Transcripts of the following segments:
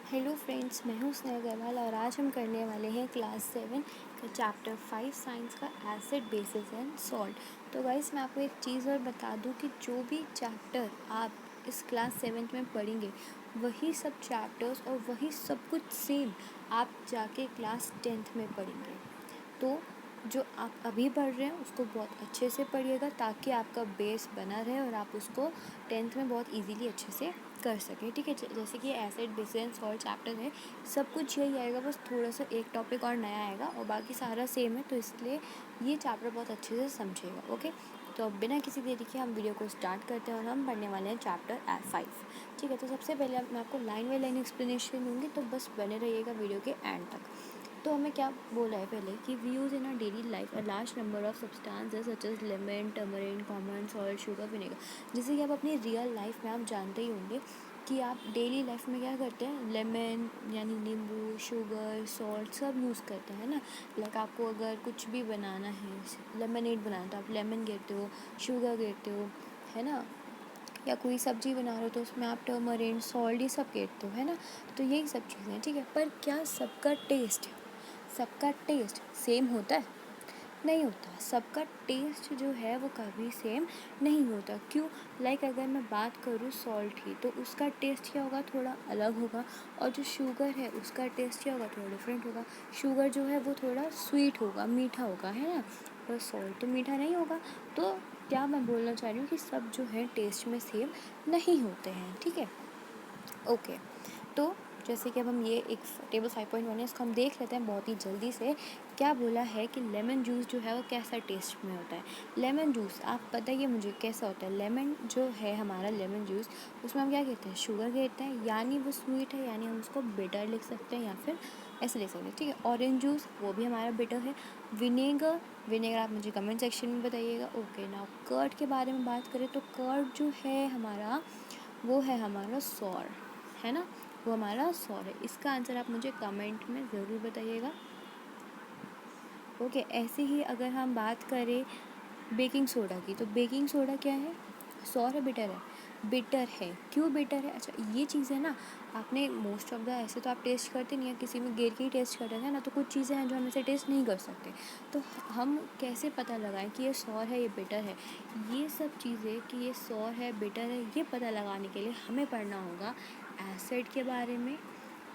Hello friends, मैं हूँ स्नेहा अग्रवाल और आज हम करने वाले हैं क्लास 7 का चैप्टर 5 साइंस का एसिड बेसिस एंड सॉल्ट। तो गाइस मैं आपको एक चीज़ और बता दूँ कि जो भी चैप्टर आप इस क्लास 7th में पढ़ेंगे वही सब चैप्टर्स और वही सब कुछ सेम आप जाके क्लास 10th में पढ़ेंगे। तो जो आप अभी पढ़ रहे हैं उसको बहुत अच्छे से पढ़िएगा ताकि आपका बेस बना रहे और आप उसको 10th में बहुत इजीली अच्छे से कर सकें। ठीक है, जैसे कि acid basis and salt chapter है, सब कुछ यही आएगा, बस थोड़ा सा एक टॉपिक और नया आएगा और बाकी सारा सेम है, तो इसलिए ये चैप्टर बहुत अच्छे से समझिएगा। ओके, तो अब बिना किसी देरी के हम वीडियो को स्टार्ट करते हैं और हम पढ़ने वाले हैं चैप्टर 5। ठीक है, तो सबसे पहले मैं आपको लाइन बाई लाइन एक्सप्लेनेशन दूँगी, तो बस बने रहिएगा वीडियो के एंड तक। तो हमें क्या बोला है पहले कि we use in a daily life a large number of substances such as lemon, turmeric, common salt, sugar, vinegar. जैसे कि आप अपनी रियल लाइफ में आप जानते ही होंगे कि आप डेली लाइफ में क्या करते हैं, लेमन यानी नींबू, शुगर, सॉल्ट सब यूज़ करते हैं ना। लाइक आपको अगर कुछ भी बनाना है, लेमनेड बनाना तो आप लेमन गिरते हो, शुगर गिरते हो, है ना, या कोई सब्ज़ी बना रहे हो तो उसमें आप टर्मरिन, सॉल्ट ये सब गिरते हो, है ना। तो यही सब चीज़ें हैं। ठीक है, पर क्या सबका टेस्ट सेम होता है? नहीं होता। सबका टेस्ट जो है वो कभी सेम नहीं होता। क्यों? लाइक अगर मैं बात करूँ सॉल्ट की, तो उसका टेस्ट क्या होगा, थोड़ा अलग होगा। और जो शुगर है उसका टेस्ट क्या होगा, थोड़ा डिफरेंट होगा। शुगर जो है वो थोड़ा स्वीट होगा, मीठा होगा, है ना, पर सॉल्ट तो मीठा नहीं होगा। तो क्या मैं बोलना चाह रही हूँ कि सब जो है टेस्ट में सेम नहीं होते हैं। ठीक है, ओके। तो जैसे कि अब हम ये एक टेबल 5.1 है, इसको हम देख लेते हैं बहुत ही जल्दी से। क्या बोला है कि लेमन जूस जो है वो कैसा टेस्ट में होता है। लेमन जूस आप बताइए मुझे कैसा होता है। लेमन जो है हमारा लेमन जूस, उसमें हम क्या कहते हैं, शुगर कहते हैं, यानी वो स्वीट है, यानी हम उसको बिटर लिख सकते हैं या फिर ऐसे लिख सकते हैं। ठीक है, ऑरेंज जूस वो भी हमारा बिटर है। विनेगर आप मुझे कमेंट सेक्शन में बताइएगा। ओके, नाउ कर्ड के बारे में बात करें तो कर्ड जो है हमारा वो है हमारा सॉर, है ना, वो हमारा सॉर है। इसका आंसर आप मुझे कमेंट में ज़रूर बताइएगा। ओके, ऐसे ही अगर हम बात करें बेकिंग सोडा की, तो बेकिंग सोडा क्या है, सॉर है बिटर है? बिटर है। क्यों बिटर है? अच्छा, ये चीज़ है ना, आपने मोस्ट ऑफ द ऐसे तो आप टेस्ट करते नहीं है, किसी में गिर के ही टेस्ट करते हैं ना, तो कुछ चीज़ें हैं जो हम ऐसे टेस्ट नहीं कर सकते। तो हम कैसे पता लगाएं कि ये सॉर है, ये बिटर है? ये सब चीज़ें कि ये सॉर है, बिटर है, ये पता लगाने के लिए हमें पढ़ना होगा एसिड के बारे में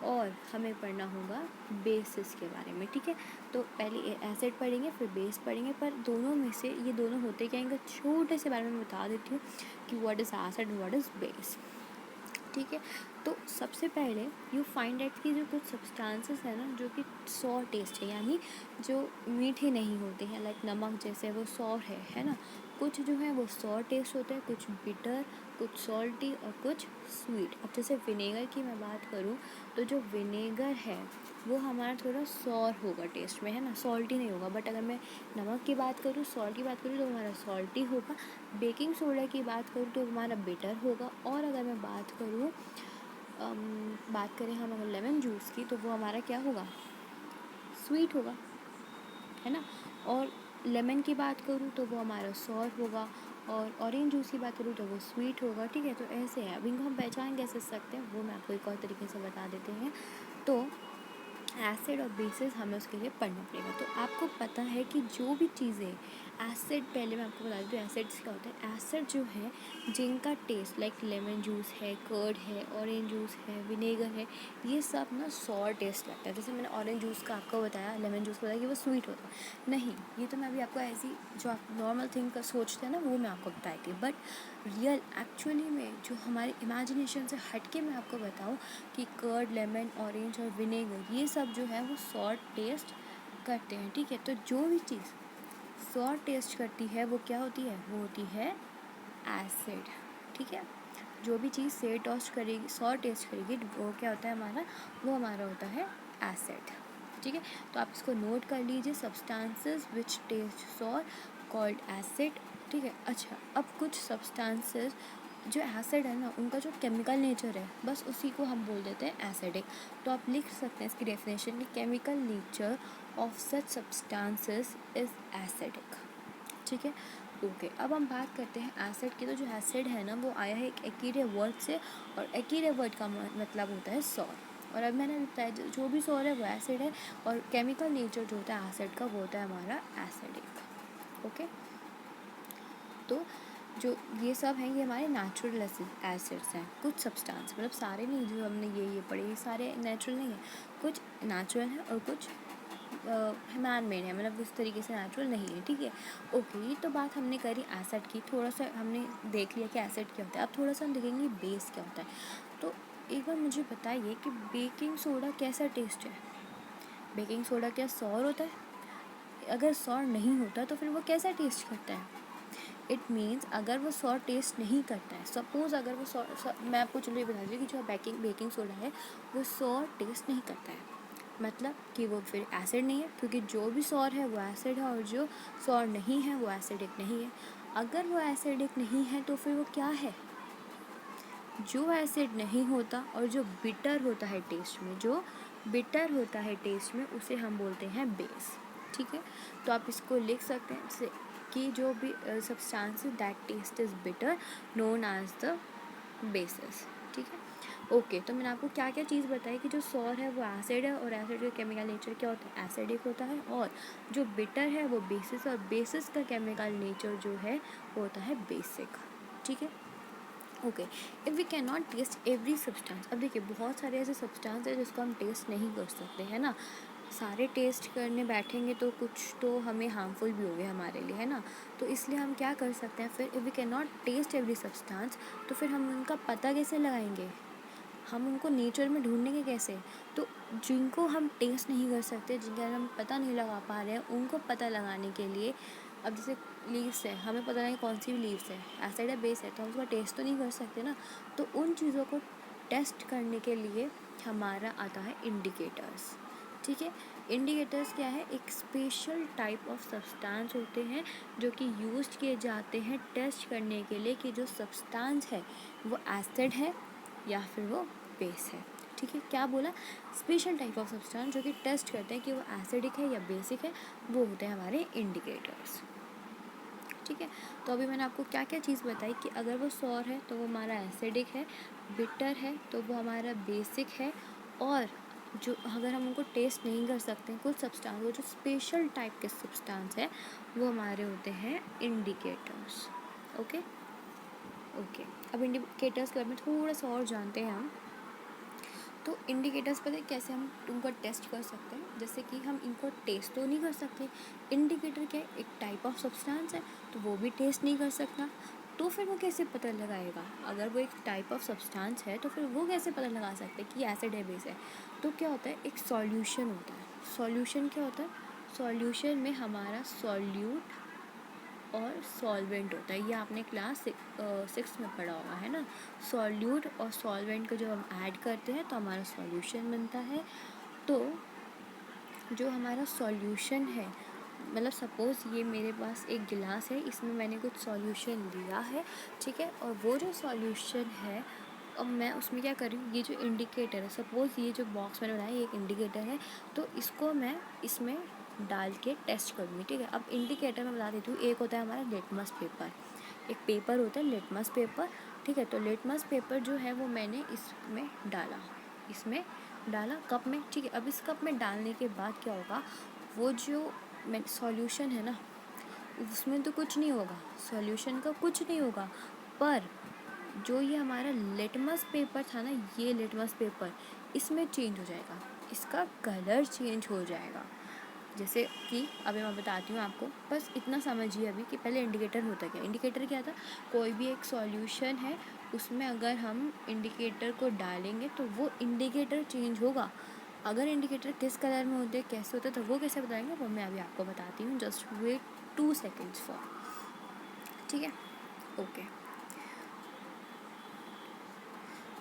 और हमें पढ़ना होगा बेसिस के बारे में। ठीक है, तो पहले एसिड पढ़ेंगे फिर बेस पढ़ेंगे, पर दोनों में से ये दोनों होते क्या हैं, छोटे से बारे में बता देती हूँ कि what is acid, what is base. ठीक है, तो सबसे पहले यू फाइंड आउट कि जो कुछ सब्सटेंसेस है ना जो कि सॉर टेस्ट है, यानी जो मीठे नहीं होते हैं, लाइक नमक जैसे वो सॉर है ना। कुछ जो है वो सॉर टेस्ट होते हैं, कुछ बिटर, कुछ सॉल्टी और कुछ स्वीट। अब जैसे विनेगर की मैं बात करूँ तो जो विनेगर है वो हमारा थोड़ा सॉर होगा टेस्ट में, है ना, सॉल्टी नहीं होगा। बट अगर मैं नमक की बात करूँ, सॉल्ट की बात करूँ तो हमारा सॉल्टी होगा। बेकिंग सोडा की बात करूँ तो हमारा बिटर होगा। और अगर मैं बात करें हम अगर लेमन जूस की, तो वो हमारा क्या होगा, स्वीट होगा, है ना। और लेमन की बात करूँ तो वो हमारा सॉर होगा, और ऑरेंज जूस की बात करूँ तो वो स्वीट होगा। ठीक है, तो ऐसे है। अब इनको हम पहचान कैसे सकते हैं वो मैं आपको एक और तरीके से बता देते हैं। तो एसिड और बेसिस हमें उसके लिए पढ़ना पड़ेगा। तो आपको पता है कि जो भी चीज़ें एसिड, पहले मैं आपको बता देती हूँ एसिड्स क्या होता है। एसिड जो है जिनका टेस्ट लाइक लेमन जूस है, कर्ड है, ऑरेंज जूस है, विनेगर है, ये सब ना सॉर टेस्ट लगता है। जैसे मैंने ऑरेंज जूस का आपको बताया, लेमन जूस का बताया कि वो स्वीट होता है। नहीं, ये तो मैं अभी आपको ऐसी जो आप नॉर्मल थिंग का सोचते हैं ना वो मैं आपको बताई थी। बट रियल एक्चुअली में जो हमारे इमेजिनेशन से हट के मैं आपको बताऊँ कि कर्ड, लेमन, ऑरेंज और विनेगर ये सब जो है वो सॉर टेस्ट करते हैं। ठीक है, तो जो भी चीज़ सॉर टेस्ट करती है वो क्या होती है, वो होती है एसिड। ठीक है, जो भी चीज़ से टोस्ट करेगी, सॉर टेस्ट करेगी, वो क्या होता है हमारा, वो हमारा होता है एसिड। ठीक है, तो आप इसको नोट कर लीजिए, substances which taste sour called acid. ठीक है, अच्छा, अब कुछ सब्सटेंसेस जो एसिड है ना उनका जो केमिकल नेचर है बस उसी को हम बोल देते हैं एसिडिक। तो आप लिख सकते हैं इसकी डेफिनेशन कि chemical nature of such substances is acidic. ठीक है, ओके। अब हम बात करते हैं एसिड की। तो जो एसिड है ना वो आया है एक एक्यूरेट वर्ड से, और एक्यूरेट वर्ड का मतलब होता है सॉर। और अब मैंने बताया जो भी सॉल्ट है वो एसिड है, और केमिकल नेचर जो होता है एसिड का वो होता है हमारा एसिडिक। ओके, तो जो ये सब हैं ये हमारे नेचुरल एसिड्स हैं। कुछ सब्सटेंस, मतलब सारे नहीं जो हमने ये पढ़े ये सारे नेचुरल नहीं है, कुछ नेचुरल है और कुछ मैन मेड है, मतलब उस तरीके से नेचुरल नहीं है। ठीक है, ओके, ये तो बात हमने करी एसिड की, थोड़ा सा हमने देख लिया कि एसिड क्या होता है। अब थोड़ा सा हम देखेंगे बेस क्या होता है। तो एक बार मुझे बताइए कि बेकिंग सोडा कैसा टेस्ट है? बेकिंग सोडा क्या सॉर होता है? अगर सॉर नहीं होता तो फिर वो कैसा टेस्ट करता है? इट मीन्स अगर वो सॉर टेस्ट नहीं करता है, सपोज़ अगर वो मैं आपको चलो ये बता दूँ कि जो बेकिंग सोडा है वो सॉर टेस्ट नहीं करता है, मतलब कि वो फिर एसिड नहीं है, क्योंकि जो भी सॉर है वो एसिड है और जो सॉर नहीं है वो एसिडिक नहीं है। अगर वो एसिडिक नहीं है तो फिर वो क्या है? जो एसिड नहीं होता और जो बिटर होता है टेस्ट में, जो बिटर होता है टेस्ट में, उसे हम बोलते हैं बेस। ठीक है, तो आप इसको लिख सकते हैं कि जो भी substance that taste is bitter known as the basis. ठीक है, ओके, तो मैंने आपको क्या क्या चीज़ बताई कि जो सॉर है वो एसिड है और एसिड का केमिकल नेचर क्या होता है? एसिडिक होता है, और जो बिटर है वो बेसिस, और बेसिस का केमिकल नेचर जो है वो होता है बेसिक। ठीक है, okay, if we can not test every substance. अब देखिए बहुत सारे ऐसे सब्सटेंस है जिसको हम टेस्ट नहीं कर सकते, है ना। सारे टेस्ट करने बैठेंगे तो कुछ तो हमें हार्मफुल भी होंगे हमारे लिए, है ना। तो इसलिए हम क्या कर सकते हैं फिर, if we can not test every substance, तो फिर हम उनका पता कैसे लगाएंगे? हम उनको नेचर में ढूंढेंगे कैसे? तो जिनको हम टेस्ट नहीं कर सकते, जिनका हम पता नहीं लगा पा रहे हैं, उनको पता लगाने के लिए, अब जैसे लीव्स है, हमें पता नहीं कौन सी भी लीव्स है, एसिड है बेस है, तो हम उसका टेस्ट तो नहीं कर सकते ना। तो उन चीज़ों को टेस्ट करने के लिए हमारा आता है इंडिकेटर्स। ठीक है, इंडिकेटर्स क्या है? एक स्पेशल टाइप ऑफ सब्सटेंस होते हैं जो कि यूज़ किए जाते हैं टेस्ट करने के लिए कि जो सब्सटेंस है वो एसिड है या फिर वो बेस है। ठीक है, क्या बोला? स्पेशल टाइप ऑफ सब्सटेंस जो कि टेस्ट करते हैं कि वो एसिडिक है या बेसिक है, वो होते हैं हमारे इंडिकेटर्स। ठीक है, तो अभी मैंने आपको क्या क्या चीज़ बताई कि अगर वो सॉर है तो वो हमारा एसिडिक है, बिटर है तो वो हमारा बेसिक है, और जो अगर हम उनको टेस्ट नहीं कर सकते कुछ सब्सटेंस, वो जो स्पेशल टाइप के सब्सटेंस है वो हमारे होते हैं इंडिकेटर्स। ओके ओके, अब इंडिकेटर्स के बारे में थोड़ा सा और जानते हैं हम। तो इंडिकेटर्स पता है कैसे हम उनको टेस्ट कर सकते हैं? जैसे कि हम इनको टेस्ट तो नहीं कर सकते, इंडिकेटर क्या है? एक टाइप ऑफ सब्सटेंस है, तो वो भी टेस्ट नहीं कर सकता, तो फिर वो कैसे पता लगाएगा? अगर वो एक टाइप ऑफ सब्सटेंस है तो फिर वो कैसे पता लगा सकते हैं कि एसिड है बेस है? तो क्या होता है, एक सॉल्यूशन होता है। सॉल्यूशन क्या होता है? सॉल्यूशन में हमारा सॉल्यूट और सॉल्वेंट होता है, ये आपने क्लास 6 में पढ़ा होगा, है ना। सॉल्यूट और सॉल्वेंट को जब हम ऐड करते हैं तो हमारा सॉल्यूशन बनता है। तो जो हमारा सॉल्यूशन है, मतलब सपोज़ ये मेरे पास एक गिलास है, इसमें मैंने कुछ सॉल्यूशन लिया है, ठीक है, और वो जो सॉल्यूशन है अब मैं उसमें क्या कर रही हूँ, ये जो इंडिकेटर है, सपोज़ ये जो बॉक्स मैंने बनाया ये एक इंडिकेटर है, तो इसको मैं इसमें डाल के टेस्ट करूँगी। ठीक है, अब इंडिकेटर मैं बता देती हूँ, एक होता है हमारा लिटमस पेपर, एक पेपर होता है लिटमस पेपर। ठीक है, तो लिटमस पेपर जो है वो मैंने इसमें डाला, इसमें डाला कप में। ठीक है, अब इस कप में डालने के बाद क्या होगा, वो जो सॉल्यूशन है ना उसमें तो कुछ नहीं होगा, सॉल्यूशन का कुछ नहीं होगा, पर जो ये हमारा लिटमस पेपर था ना, ये लिटमस पेपर इसमें चेंज हो जाएगा, इसका कलर चेंज हो जाएगा। जैसे कि अभी मैं बताती हूँ आपको, बस इतना समझिए अभी कि पहले इंडिकेटर होता क्या। इंडिकेटर क्या था, कोई भी एक सॉल्यूशन है उसमें अगर हम इंडिकेटर को डालेंगे तो वो इंडिकेटर चेंज होगा। अगर इंडिकेटर किस कलर में होते कैसे होते तो वो कैसे बताएंगे वो मैं अभी आपको बताती हूँ, जस्ट वेट 2 सेकेंड्स फॉर। ठीक है, ओके।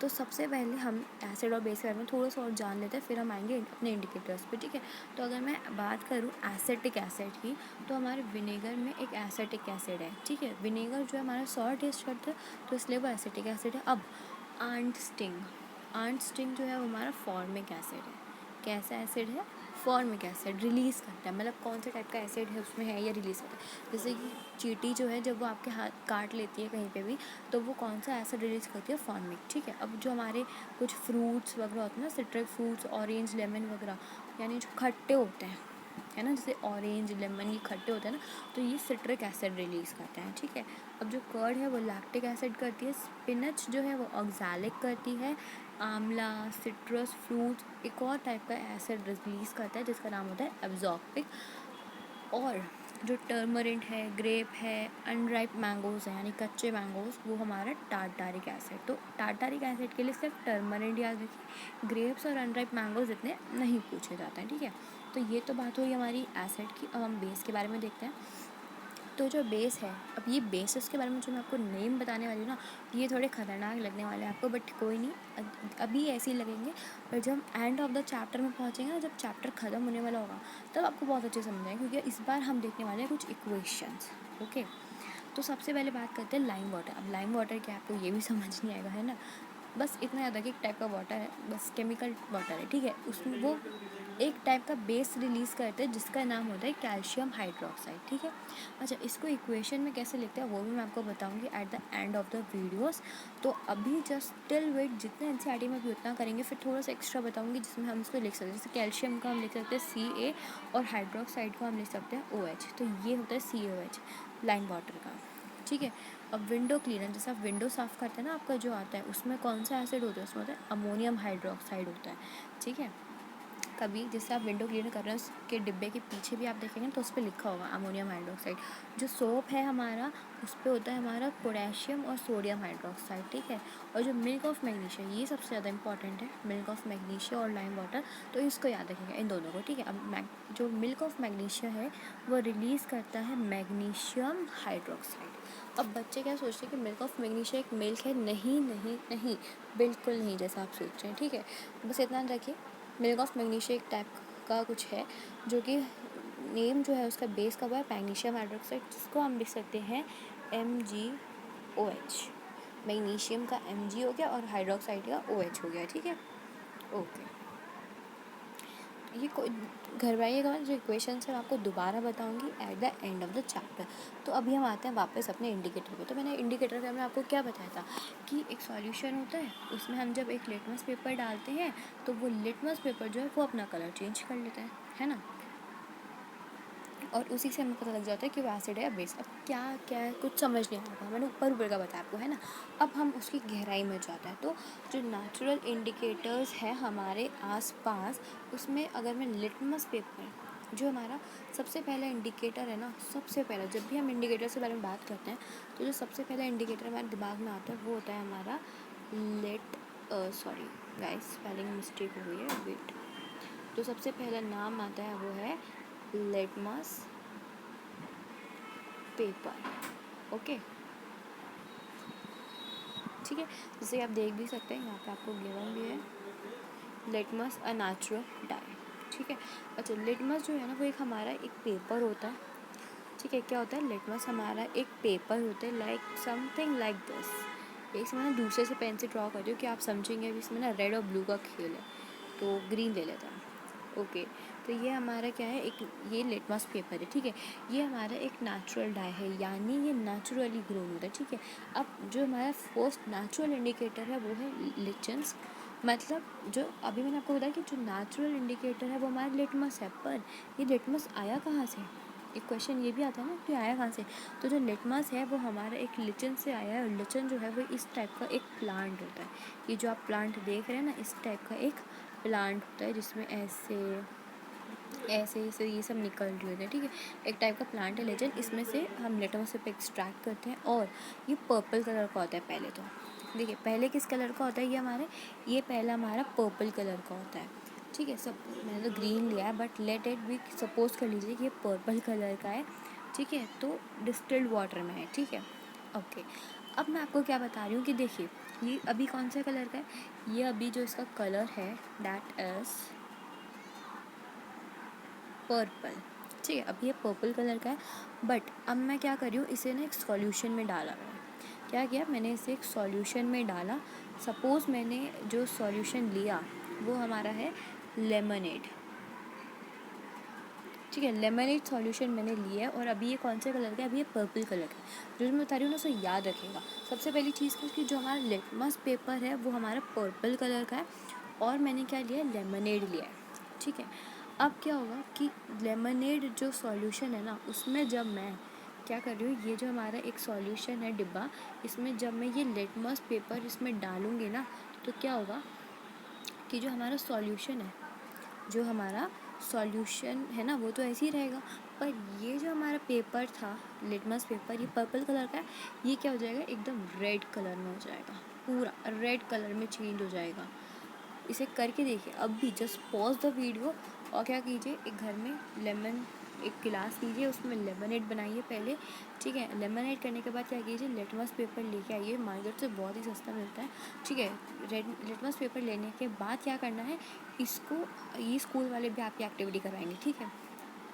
तो सबसे पहले हम एसिड और बेस के बारे में थोड़ा सा और जान लेते हैं, फिर हम आएंगे अपने इंडिकेटर्स पे। ठीक है, तो अगर मैं बात करूँ एसिटिक एसिड की, तो हमारे विनेगर में एक एसिटिक एसिड है। ठीक है, विनेगर जो है हमारा सॉर टेस्ट करता है, तो इसलिए वो एसिटिक एसिड है। अब आंट स्टिंग जो है वो हमारा फॉर्मिक एसिड है। कैसा एसिड है? फॉर्मिक एसिड रिलीज़ करता है, मतलब कौन से टाइप का एसिड है उसमें है या रिलीज़ करता है। जैसे कि चींटी जो है जब वो आपके हाथ काट लेती है कहीं पे भी, तो वो कौन सा एसिड रिलीज़ करती है, फॉर्मिक, ठीक है। अब जो हमारे कुछ फ्रूट्स वगैरह होते हैं ना, सिट्रिक फ्रूट्स, ऑरेंज, लेमन वगैरह, यानी जो खट्टे होते हैं, है ना, जैसे ऑरेंज, लेमन, ये खट्टे होते हैं ना, तो ये सिट्रिक एसिड रिलीज़ करते हैं, ठीक है। अब जो कर्ड है वो लैक्टिक एसिड करती है, स्पिनच जो है वो ऑक्सैलिक करती है, आंवला, सिट्रस फ्रूट्स एक और टाइप का एसिड रिलीज़ करता है जिसका नाम होता है एब्जॉर्बिक। और जो टर्मरिंट है, ग्रेप है, अनराइप मैंगोज़ है यानी कच्चे मैंगोज़, वो हमारा टार्टारिक एसिड। तो टार्टारिक एसिड के लिए सिर्फ टर्मरिंट याद रखिए, ग्रेप्स और अनराइप मैंगोज़ इतने नहीं पूछे जाते हैं, ठीक है। तो ये तो बात हुई हमारी एसिड की। अब हम बेस के बारे में देखते हैं। तो जो बेस है, अब ये बेसिस के बारे में जो मैं आपको नेम बताने वाली हूँ ना, ये थोड़े ख़तरनाक लगने वाले हैं आपको, बट कोई नहीं, अभी ऐसे ही लगेंगे, पर जब हम एंड ऑफ द चैप्टर में पहुँचेंगे ना, जब चैप्टर ख़त्म होने वाला होगा, तब आपको बहुत अच्छे समझ आएंगे, क्योंकि इस बार हम देखने वाले हैं कुछ इक्वेशंस। ओके, तो सबसे पहले बात करते हैं लाइम वाटर। अब लाइम वाटर क्या है आपको ये भी समझ नहीं आएगा, है ना, बस इतना याद है कि एक टाइप का वाटर है, बस केमिकल वाटर है, ठीक है। उसमें वो एक टाइप का बेस रिलीज़ करते हैं जिसका नाम होता है कैल्शियम हाइड्रोक्साइड, ठीक है। अच्छा, इसको इक्वेशन में कैसे लिखते हैं वो भी मैं आपको बताऊंगी at the end of the videos. तो अभी जस्ट टिल वेट, जितना एनसीईआरटी में भी उतना करेंगे, फिर थोड़ा सा एक्स्ट्रा बताऊंगी जिसमें हम इसको लिख सकते हैं। जैसे कैल्शियम का हम लिख सकते हैं Ca, और हाइड्रोक्साइड को हम लिख सकते हैं OH। तो ये होता है CaOH लाइम वाटर का, ठीक है। अब विंडो क्लीनर, जैसे आप विंडो साफ़ करते हैं ना, आपका जो आता है उसमें कौन सा एसिड होता है, उसमें होता है अमोनियम हाइड्रोक्साइड होता है, ठीक है। कभी जैसे आप विंडो क्लीनर कर रहे हैं उसके डिब्बे के पीछे भी आप देखेंगे तो उस पर लिखा होगा अमोनियम हाइड्रोक्साइड। जो सोप है हमारा, उस पर होता है हमारा पोटेशियम और सोडियम हाइड्रोक्साइड, ठीक है। और जो मिल्क ऑफ मैग्नीशिया, ये सबसे ज़्यादा इंपॉर्टेंट है, मिल्क ऑफ मैग्नीशिया और लाइम वाटर, तो इसको याद रखिएगा इन दोनों को, ठीक है। अब जो मिल्क ऑफ मैग्नीशिया है वो रिलीज़ करता है मैग्नीशियम हाइड्रोक्साइड। अब बच्चे क्या सोचते हैं कि मिल्क ऑफ मैग्नीशिया एक मिल्क है, नहीं नहीं नहीं, बिल्कुल नहीं जैसा आप सोच रहे हैं, ठीक है। बस इतना रखिए, मिल्क ऑफ मैग्नीशिया एक टाइप का कुछ है, जो कि नेम जो है उसका बेस का हुआ है मैग्नीशियम हाइड्रोक्साइड, जिसको हम लिख सकते हैं MgOH। मैग्नीशियम का Mg हो गया और हाइड्रोक्साइड का OH हो गया, ठीक है। ओके, ये कोई घबराइएगा, जो इक्वेशंस है मैं आपको दोबारा बताऊंगी at the end of the chapter. तो अभी हम आते हैं वापस अपने इंडिकेटर पे। तो मैंने इंडिकेटर पे आपको क्या बताया था कि एक सॉल्यूशन होता है, उसमें हम जब एक लिटमस पेपर डालते हैं तो वो लिटमस पेपर जो है वो अपना कलर चेंज कर लेता है ना, और उसी से हमें पता लग जाता है कि वो एसिड है या बेस। अब क्या क्या है कुछ समझ नहीं आता, मैंने ऊपर ऊपर का बताया आपको, है ना। अब हम उसकी गहराई में जाते हैं। तो जो नेचुरल इंडिकेटर्स है हमारे आसपास, उसमें अगर मैं लिटमस पेपर, जो हमारा सबसे पहला इंडिकेटर है ना, सबसे पहला, जब भी हम इंडिकेटर के बारे में बात करते हैं तो जो सबसे पहला इंडिकेटर हमारे दिमाग में आता है वो होता है हमारा सॉरी गाइस, स्पेलिंग मिस्टेक हो गई है, वेट। जो सबसे पहला नाम आता है वो है लिटमस पेपर, ओके, ठीक है। जैसे आप देख भी सकते हैं यहाँ पे आपको गिवन भी है लिटमस अ नेचुरल डाई, ठीक है। अच्छा, लिटमस जो है ना वो एक हमारा एक पेपर होता है, ठीक है। क्या होता है, लिटमस हमारा एक पेपर होता है, लाइक समथिंग लाइक दिस। इसमें ना दूसरे से पेन से ड्रॉ कर दो कि आप समझेंगे। अभी इसमें ना रेड और ब्लू का खेल है, तो ग्रीन ले लेते हैं, ओके। तो ये हमारा क्या है, एक ये लिटमस पेपर है, ठीक है। ये हमारा एक नेचुरल डाई है, यानी ये नेचुरली ग्रोन होता है, ठीक है। अब जो हमारा फर्स्ट नेचुरल इंडिकेटर है वो है लिचन्स, मतलब जो अभी मैंने आपको बताया कि जो नेचुरल इंडिकेटर है वो हमारा लिटमस है, पर ये लिटमस आया कहाँ से, एक क्वेश्चन ये भी आता है ना कि आया कहाँ से। तो जो लिटमस है वो हमारा एक लिचन से आया है, और लिचन जो है वो इस टाइप का एक प्लांट होता है। ये जो आप प्लांट देख रहे हैं ना, इस टाइप का एक प्लांट होता है जिसमें ऐसे ऐसे ऐसे ये सब निकल रही होती है, ठीक है। एक टाइप का प्लांट है लेजन, इसमें से हम लिटमस पेपर एक्सट्रैक्ट करते हैं, और ये पर्पल कलर का होता है। पहले तो देखिए, पहले किस कलर का होता है ये पहला हमारा पर्पल कलर का होता है, ठीक है। सब मैंने तो ग्रीन लिया है, बट लेट इट भी सपोज कर लीजिए कि ये पर्पल कलर का है, ठीक है। तो डिस्टिल्ड वाटर में है, ठीक है, ओके। अब मैं आपको क्या बता रही हूँ कि देखिए, ये अभी कौन सा कलर का है, ये अभी जो इसका कलर है दैट इज़ पर्पल, ठीक है। अब ये पर्पल कलर का है, बट अब मैं क्या कर रही हूँ, इसे ना एक सॉल्यूशन में डाला मैंने। क्या किया, मैंने इसे एक सॉल्यूशन में डाला। सपोज़ मैंने जो सॉल्यूशन लिया वो हमारा है लेमनेड, ठीक है। लेमनेड सॉल्यूशन मैंने लिया है और अभी ये कौन से कलर का है, अभी ये पर्पल कलर का है। जो मैं बता रही हूँ ना उसे याद रखेगा। सबसे पहली चीज़ कि जो हमारा लिटमस पेपर है वो हमारा पर्पल कलर का है और मैंने क्या लिया है, लेमनेड लिया है। ठीक है। अब क्या होगा कि लेमनेड जो सॉल्यूशन है ना उसमें जब मैं क्या कर रही हूँ, ये जो हमारा एक सॉल्यूशन है डिब्बा, इसमें जब मैं ये लिटमस पेपर इसमें डालूँगी ना तो क्या होगा कि जो हमारा सॉल्यूशन है, जो हमारा सॉल्यूशन है ना वो तो ऐसे ही रहेगा, पर ये जो हमारा पेपर था लिटमस पेपर, ये पर्पल कलर का है, ये क्या हो जाएगा, एकदम रेड कलर में हो जाएगा, पूरा रेड कलर में चेंज हो जाएगा। इसे करके देखिए अब भी, जस्ट पॉज द वीडियो और क्या कीजिए, एक घर में लेमन एक गिलास लीजिए, उसमें लेमनेड बनाइए पहले। ठीक है। लेमनेड करने के बाद क्या कीजिए, लिटमस पेपर लेके आइए, मार्केट से बहुत ही सस्ता मिलता है। ठीक है। लिटमस पेपर लेने के बाद क्या करना है, इसको ये स्कूल वाले भी आपकी एक्टिविटी करवाएंगे। ठीक है।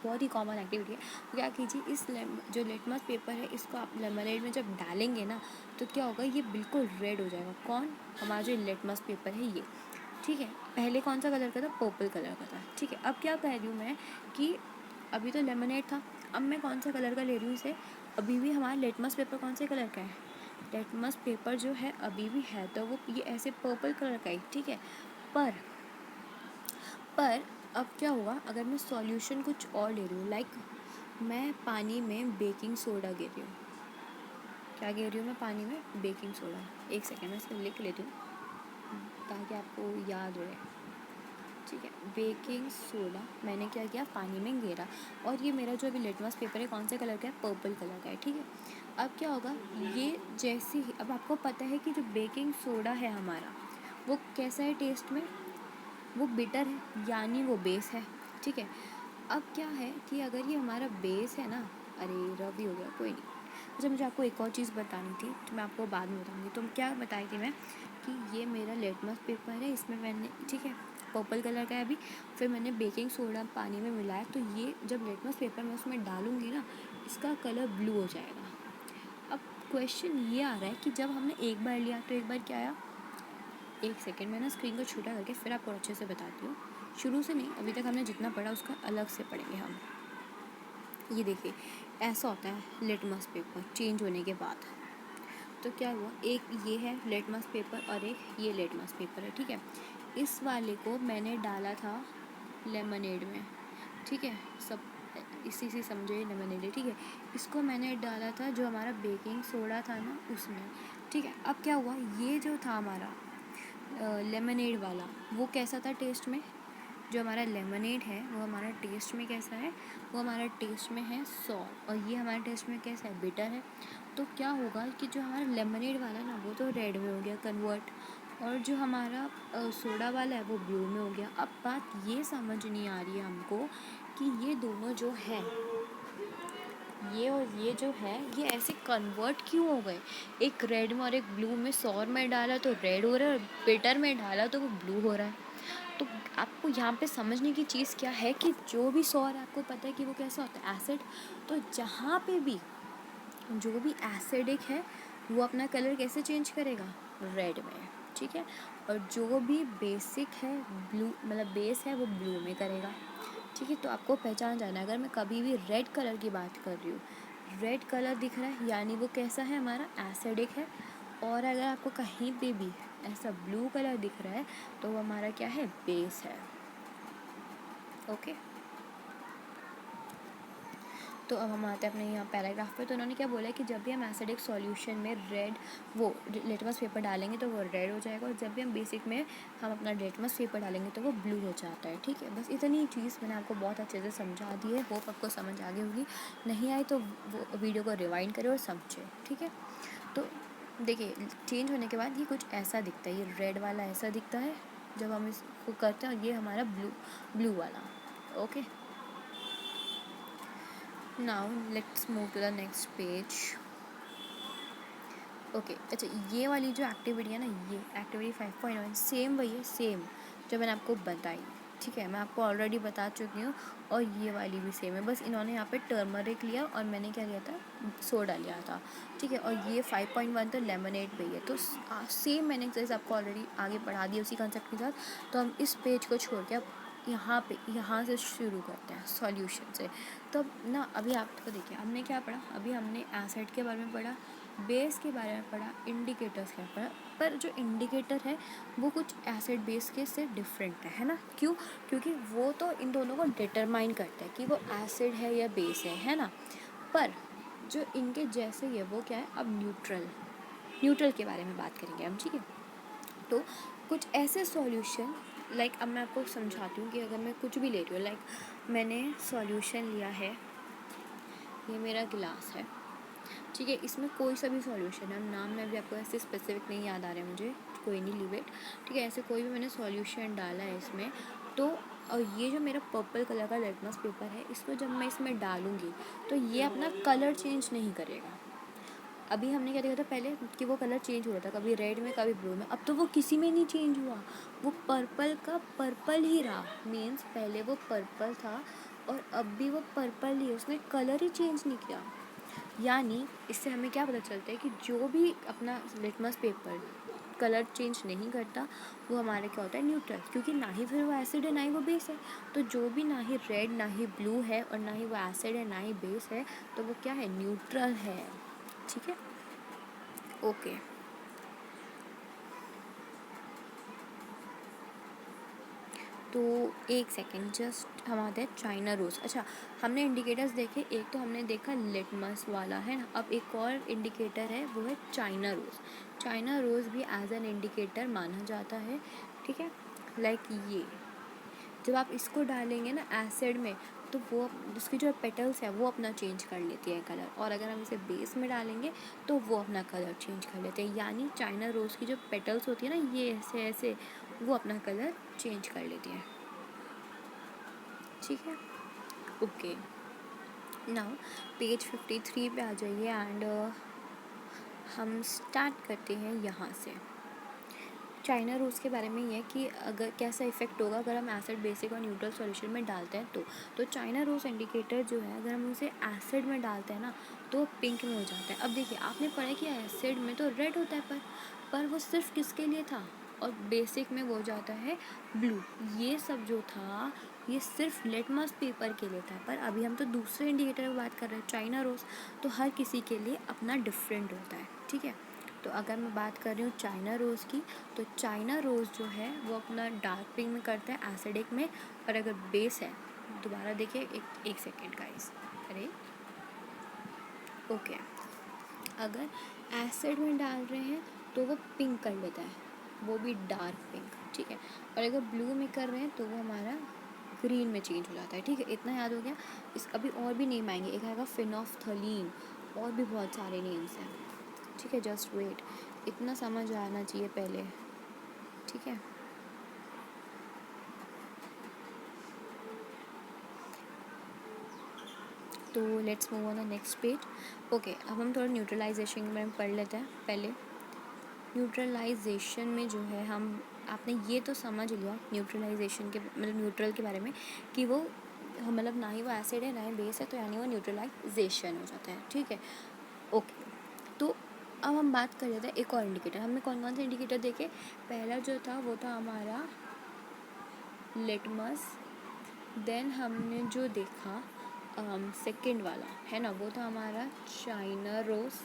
बहुत ही कॉमन एक्टिविटी है। तो क्या कीजिए, इस जो लिटमस पेपर है इसको आप लेमनेड में जब डालेंगे ना तो क्या होगा, ये बिल्कुल रेड हो जाएगा। कौन, हमारा जो लिटमस पेपर है ये। ठीक है। पहले कौन सा कलर का था, पर्पल कलर का था। ठीक है। अब क्या कह रही हूँ मैं कि अभी तो लेमनेड था, अब मैं कौन सा कलर का ले रही हूँ इसे, अभी भी हमारा लिटमस पेपर कौन से कलर का है, लिटमस पेपर जो है अभी भी है तो वो ये ऐसे पर्पल कलर का ही। ठीक है। पर पर अब क्या होगा, अगर मैं सॉल्यूशन कुछ और ले रही हूँ, लाइक मैं पानी में बेकिंग सोडा गे रही हूँ, क्या गे रही हूँ मैं पानी में, बेकिंग सोडा। एक सेकेंड मैं इसको लिख लेती हूँ ताकि आपको याद रहे। ठीक है। बेकिंग सोडा मैंने क्या किया, पानी में घेरा, और ये मेरा जो अभी लिटमस पेपर है कौन से कलर का है, पर्पल कलर का है। ठीक है। अब क्या होगा, ये जैसे ही, अब आपको पता है कि जो बेकिंग सोडा है हमारा वो कैसा है टेस्ट में, वो बिटर है, यानी वो बेस है। ठीक है। अब क्या है कि अगर ये हमारा बेस है ना, अरे रवि हो गया, कोई नहीं। अच्छा, मुझे आपको एक और चीज़ बतानी थी तो मैं आपको बाद में बताऊँगी। तो क्या बताई थी मैं कि ये मेरा लिटमस पेपर है, इसमें मैंने, ठीक है, पर्पल कलर का है अभी, फिर मैंने बेकिंग सोडा पानी में मिलाया, तो ये जब लिटमस पेपर मैं उसमें डालूँगी ना इसका कलर ब्लू हो जाएगा। अब क्वेश्चन ये आ रहा है कि जब हमने एक बार लिया तो एक बार क्या आया, एक सेकेंड में ना स्क्रीन को छोटा करके फिर आपको अच्छे से बताती हूँ, शुरू से नहीं, अभी तक हमने जितना पढ़ा उसका अलग से पढ़ेंगे हम। ये देखिए ऐसा होता है लिटमस पेपर चेंज होने के बाद। तो क्या हुआ, एक ये है लिटमस पेपर और एक ये लिटमस पेपर है। ठीक है। इस वाले को मैंने डाला था लेमनेड में। ठीक है। सब इसी से समझो ये लेमनेड है। ठीक है। इसको मैंने डाला था जो हमारा बेकिंग सोडा था ना उसमें। ठीक है। अब क्या हुआ, ये जो था हमारा लेमनेड वाला वो कैसा था टेस्ट में, जो हमारा लेमनेड है वो हमारा टेस्ट में कैसा है, वो हमारा टेस्ट में है सॉर, और ये हमारे टेस्ट में कैसा है, बिटर है। तो क्या होगा कि जो हमारा लेमनेड वाला है ना वो तो रेड में हो गया कन्वर्ट, और जो हमारा सोडा वाला है वो ब्लू में हो गया। अब बात ये समझ नहीं आ रही है हमको कि ये दोनों जो है, ये और ये जो है ये ऐसे कन्वर्ट क्यों हो गए, एक रेड में और एक ब्लू में, सौर में डाला तो रेड हो रहा है और बिटर में डाला तो वो ब्लू हो रहा है। तो आपको यहाँ पे समझने की चीज़ क्या है कि जो भी सौर आपको पता है कि वो कैसा होता है, एसिड। तो जहाँ पे भी जो भी एसिडिक है वो अपना कलर कैसे चेंज करेगा, रेड में। ठीक है। और जो भी बेसिक है, ब्लू मतलब बेस है, वो ब्लू में करेगा। ठीक है। तो आपको पहचान जाना, अगर मैं कभी भी रेड कलर की बात कर रही हूँ, रेड कलर दिख रहा है यानी वो कैसा है, हमारा एसिडिक है। और अगर आपको कहीं पे भी ऐसा ब्लू कलर दिख रहा है तो वो हमारा क्या है, बेस है। ओके। तो अब हम आते हैं अपने यहाँ पैराग्राफ पे। तो उन्होंने क्या बोला है कि जब भी हम एसिडिक सॉल्यूशन में रेड वो लिटमस पेपर डालेंगे तो वो रेड हो जाएगा, और जब भी हम बेसिक में हम अपना लिटमस पेपर डालेंगे तो वो ब्लू हो जाता है। ठीक है। बस इतनी चीज़ मैंने आपको बहुत अच्छे से समझा दी है, होप आपको समझ आ गई होगी। नहीं आई तो वो वीडियो को रिवाइंड करें और समझे। ठीक है। तो देखिए चेंज होने के बाद ये कुछ ऐसा दिखता है, ये रेड वाला ऐसा दिखता है जब हम इसको करते हैं, और ये हमारा ब्लू वाला। Okay. Now let's move to the next page. Okay. अच्छा, ये वाली जो एक्टिविटी है ना, ये एक्टिविटी 5.1 सेम वही है, सेम जो मैंने आपको बताई। ठीक है। मैं आपको ऑलरेडी बता चुकी हूँ, और ये वाली भी सेम है, बस इन्होंने यहाँ पे टर्मरिक लिया और मैंने क्या लिया था, सोडा लिया था। ठीक है। और ये 5.1 तो लेमनेड पे ही है, तो सेम मैंने एक्सरसाइज आपको ऑलरेडी आगे पढ़ा दी उसी कंसेप्ट के साथ। तो हम इस पेज को छोड़ के अब यहाँ से शुरू करते हैं सॉल्यूशन से। तो ना अभी आपको देखिए हमने क्या पढ़ा, अभी हमने एसिड के बारे में पढ़ा, बेस के बारे में पढ़ा, इंडिकेटर्स के बारे में पढ़ा। पर जो इंडिकेटर है वो कुछ एसिड बेस के से डिफरेंट है ना। क्यों? क्योंकि वो तो इन दोनों को डिटरमाइन करता है कि वो एसिड है या बेस है ना। पर जो इनके जैसे ही है वो क्या है, अब न्यूट्रल के बारे में बात करेंगे हम, ठीक है। तो कुछ ऐसे सॉल्यूशन लाइक अब मैं आपको समझाती हूँ कि अगर मैं कुछ भी ले रही हूँ, लाइक मैंने सॉल्यूशन लिया है, ये मेरा गिलास है, ठीक है, इसमें कोई सा भी सॉल्यूशन है, नाम में भी आपको ऐसे स्पेसिफिक नहीं याद आ रहा है मुझे, कोई नहीं, लीव इट, ठीक है। ऐसे कोई भी मैंने सॉल्यूशन डाला है इसमें, तो और ये जो मेरा पर्पल कलर का लिटमस पेपर है, इसको जब मैं इसमें डालूँगी तो ये अपना कलर चेंज नहीं करेगा। अभी हमने क्या देखा था पहले कि वो कलर चेंज हो रहा था, कभी रेड में कभी ब्लू में, अब तो वो किसी में नहीं चेंज हुआ, वो पर्पल का पर्पल ही रहा। मीन्स पहले वो पर्पल था और अब भी वो पर्पल ही है, उसने कलर ही चेंज नहीं किया। यानी इससे हमें क्या पता चलता है कि जो भी अपना लिटमस पेपर कलर चेंज नहीं करता वो हमारा क्या होता है, न्यूट्रल। क्योंकि ना ही फिर वो एसिड है ना ही वो बेस है, तो जो भी ना ही रेड ना ही ब्लू है और ना ही वो एसिड है ना ही बेस है, तो वो क्या है, न्यूट्रल है, ठीक है। ओके, तो एक सेकेंड जस्ट हम आते हैं चाइना रोज़। अच्छा, हमने इंडिकेटर्स देखे, एक तो हमने देखा लिटमस वाला है ना, अब एक और इंडिकेटर है वो है चाइना रोज़। चाइना रोज़ भी एज एन इंडिकेटर माना जाता है, ठीक है। लाइक ये जब आप इसको डालेंगे ना एसिड में, तो वो उसकी जो पेटल्स है वो अपना चेंज कर लेती है कलर, और अगर हम इसे बेस में डालेंगे तो वो अपना कलर चेंज कर लेते हैं। यानी चाइना रोज़ की जो पेटल्स होती है ना, ये ऐसे ऐसे वो अपना कलर चेंज कर लेती है, ठीक है। ओके, नाउ पेज 53 पे आ जाइए एंड हम स्टार्ट करते हैं यहाँ से। चाइना रोज़ के बारे में ये है कि अगर कैसा इफेक्ट होगा अगर हम एसिड बेसिक और न्यूट्रल सॉल्यूशन में डालते हैं तो चाइना रोज़ इंडिकेटर जो है अगर हम उसे एसिड में डालते हैं ना तो पिंक में हो जाता है। अब देखिए आपने पढ़ा कि एसिड में तो रेड होता है, पर वो सिर्फ किसके लिए था, और बेसिक में वो हो जाता है ब्लू। ये सब जो था ये सिर्फ लिटमस पेपर के लिए था, पर अभी हम तो दूसरे इंडिकेटर की बात कर रहे हैं, चाइना रोज़, तो हर किसी के लिए अपना डिफरेंट होता है, ठीक है। तो अगर मैं बात कर रही हूँ चाइना रोज़ की, तो चाइना रोज़ जो है वो अपना डार्क पिंक में करता है एसिडिक में, और अगर बेस है, दोबारा देखिए एक सेकेंड गाइस, अरे ओके, अगर एसिड में डाल रहे हैं तो वो पिंक कर लेता है, वो भी डार्क पिंक, ठीक है। और अगर ब्लू में कर रहे हैं तो वो हमारा ग्रीन में चेंज हो जाता है, ठीक है। इतना याद हो गया। इस अभी और भी नेम आएंगे, एक आएगा फिनोफ्थलीन, और भी बहुत सारे नेम्स हैं, ठीक है। जस्ट वेट, इतना समझ आना चाहिए पहले, ठीक है। तो let's move on the next page. Okay, अब हम थोड़ा न्यूट्रलाइजेशन के बारे में पढ़ लेते हैं पहले। न्यूट्रलाइजेशन में जो है हम, आपने ये तो समझ लिया न्यूट्रलाइजेशन के मतलब न्यूट्रल के बारे में कि वो मतलब ना ही वो एसिड है ना ही बेस है, तो यानी वो न्यूट्रलाइजेशन हो जाता है, ठीक है। ओके, तो अब हम बात कर लेते हैं एक और इंडिकेटर। हमने कौन कौन से इंडिकेटर देखे, पहला जो था वो था हमारा लिटमस, देन हमने जो देखा सेकंड वाला है ना वो था हमारा चाइना रोज़,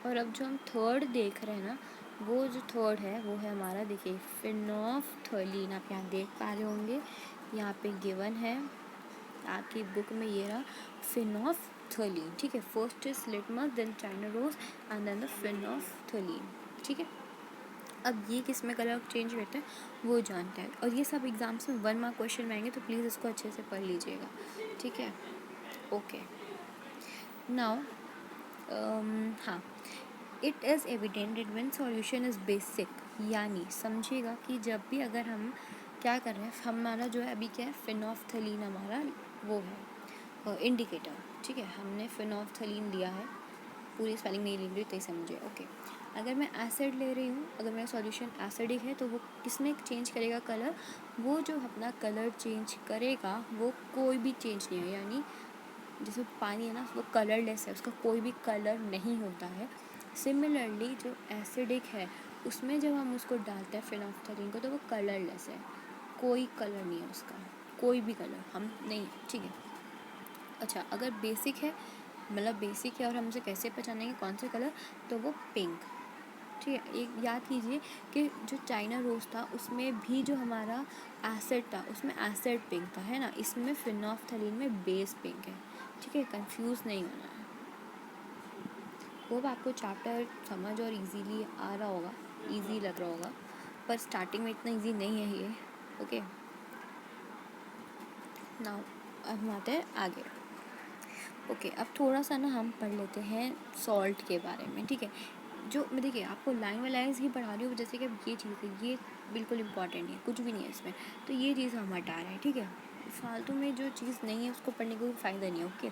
और अब जो हम थर्ड देख रहे हैं ना, वो जो थर्ड है वो है हमारा, देखिए फिनोफ्थलीन, आप यहाँ देख पा रहे होंगे, यहाँ पे गिवन है आपकी बुक में, ये रहा फिनोफ्थलीन, ठीक है। First is litmus, then China rose and then the phenolphthalein, ठीक है। अब ये किस में कलर चेंज करता है वो जानता है, और ये सब एग्जाम्स में 1 मार्क क्वेश्चन में आएंगे, तो प्लीज़ इसको अच्छे से पढ़ लीजिएगा, ठीक है। ओके, नाउ हाँ, it is evident that when solution is basic, यानी समझिएगा कि जब भी अगर हम क्या कर रहे हैं, हमारा जो है अभी क्या है, फिनोफ्थलीन हमारा वो है इंडिकेटर, ठीक है। हमने फिनोफ्थलीन लिया है, पूरी स्पेलिंग नहीं लिख रही तो समझे, ओके। अगर मैं एसिड ले रही हूँ, अगर मेरा सॉल्यूशन एसिडिक है, तो वो किसमें चेंज करेगा कलर, वो जो अपना कलर चेंज करेगा वो कोई भी चेंज नहीं है, यानी जैसे पानी है ना वो कलरलेस है, उसका कोई भी कलर नहीं होता है। सिमिलरली जो एसिडिक है उसमें जब हम उसको डालते हैं फिनोफ्थलीन को, तो वो कलरलेस है, कोई कलर नहीं है उसका, कोई भी कलर हम नहीं, ठीक है। अच्छा, अगर बेसिक है, मतलब बेसिक है और हम उसे कैसे पहचानेंगे कौन से कलर, तो वो पिंक, ठीक है। एक याद कीजिए कि जो चाइना रोज़ था उसमें भी जो हमारा एसिड था उसमें एसिड पिंक था, है ना। इसमें फिनोल्फ्थलीन में बेस पिंक है, ठीक है, कंफ्यूज नहीं होना है। होप आपको चैप्टर समझ और इजीली आ रहा होगा, इजी लग रहा होगा, पर स्टार्टिंग में इतना इजी नहीं है ये, ओके। नाउ अब हम आते हैं आगे, ओके। अब थोड़ा सा ना हम पढ़ लेते हैं सॉल्ट के बारे में, ठीक है। जो मैं देखिए आपको लाइन बाई लाइन ही पढ़ा रही हूँ, जैसे कि ये चीज़ है, ये बिल्कुल इम्पॉर्टेंट है, कुछ भी नहीं है इसमें, तो ये चीज़ हम हटा रहे हैं, ठीक है। फालतू में जो चीज़ नहीं है उसको पढ़ने का कोई फ़ायदा नहीं है, okay.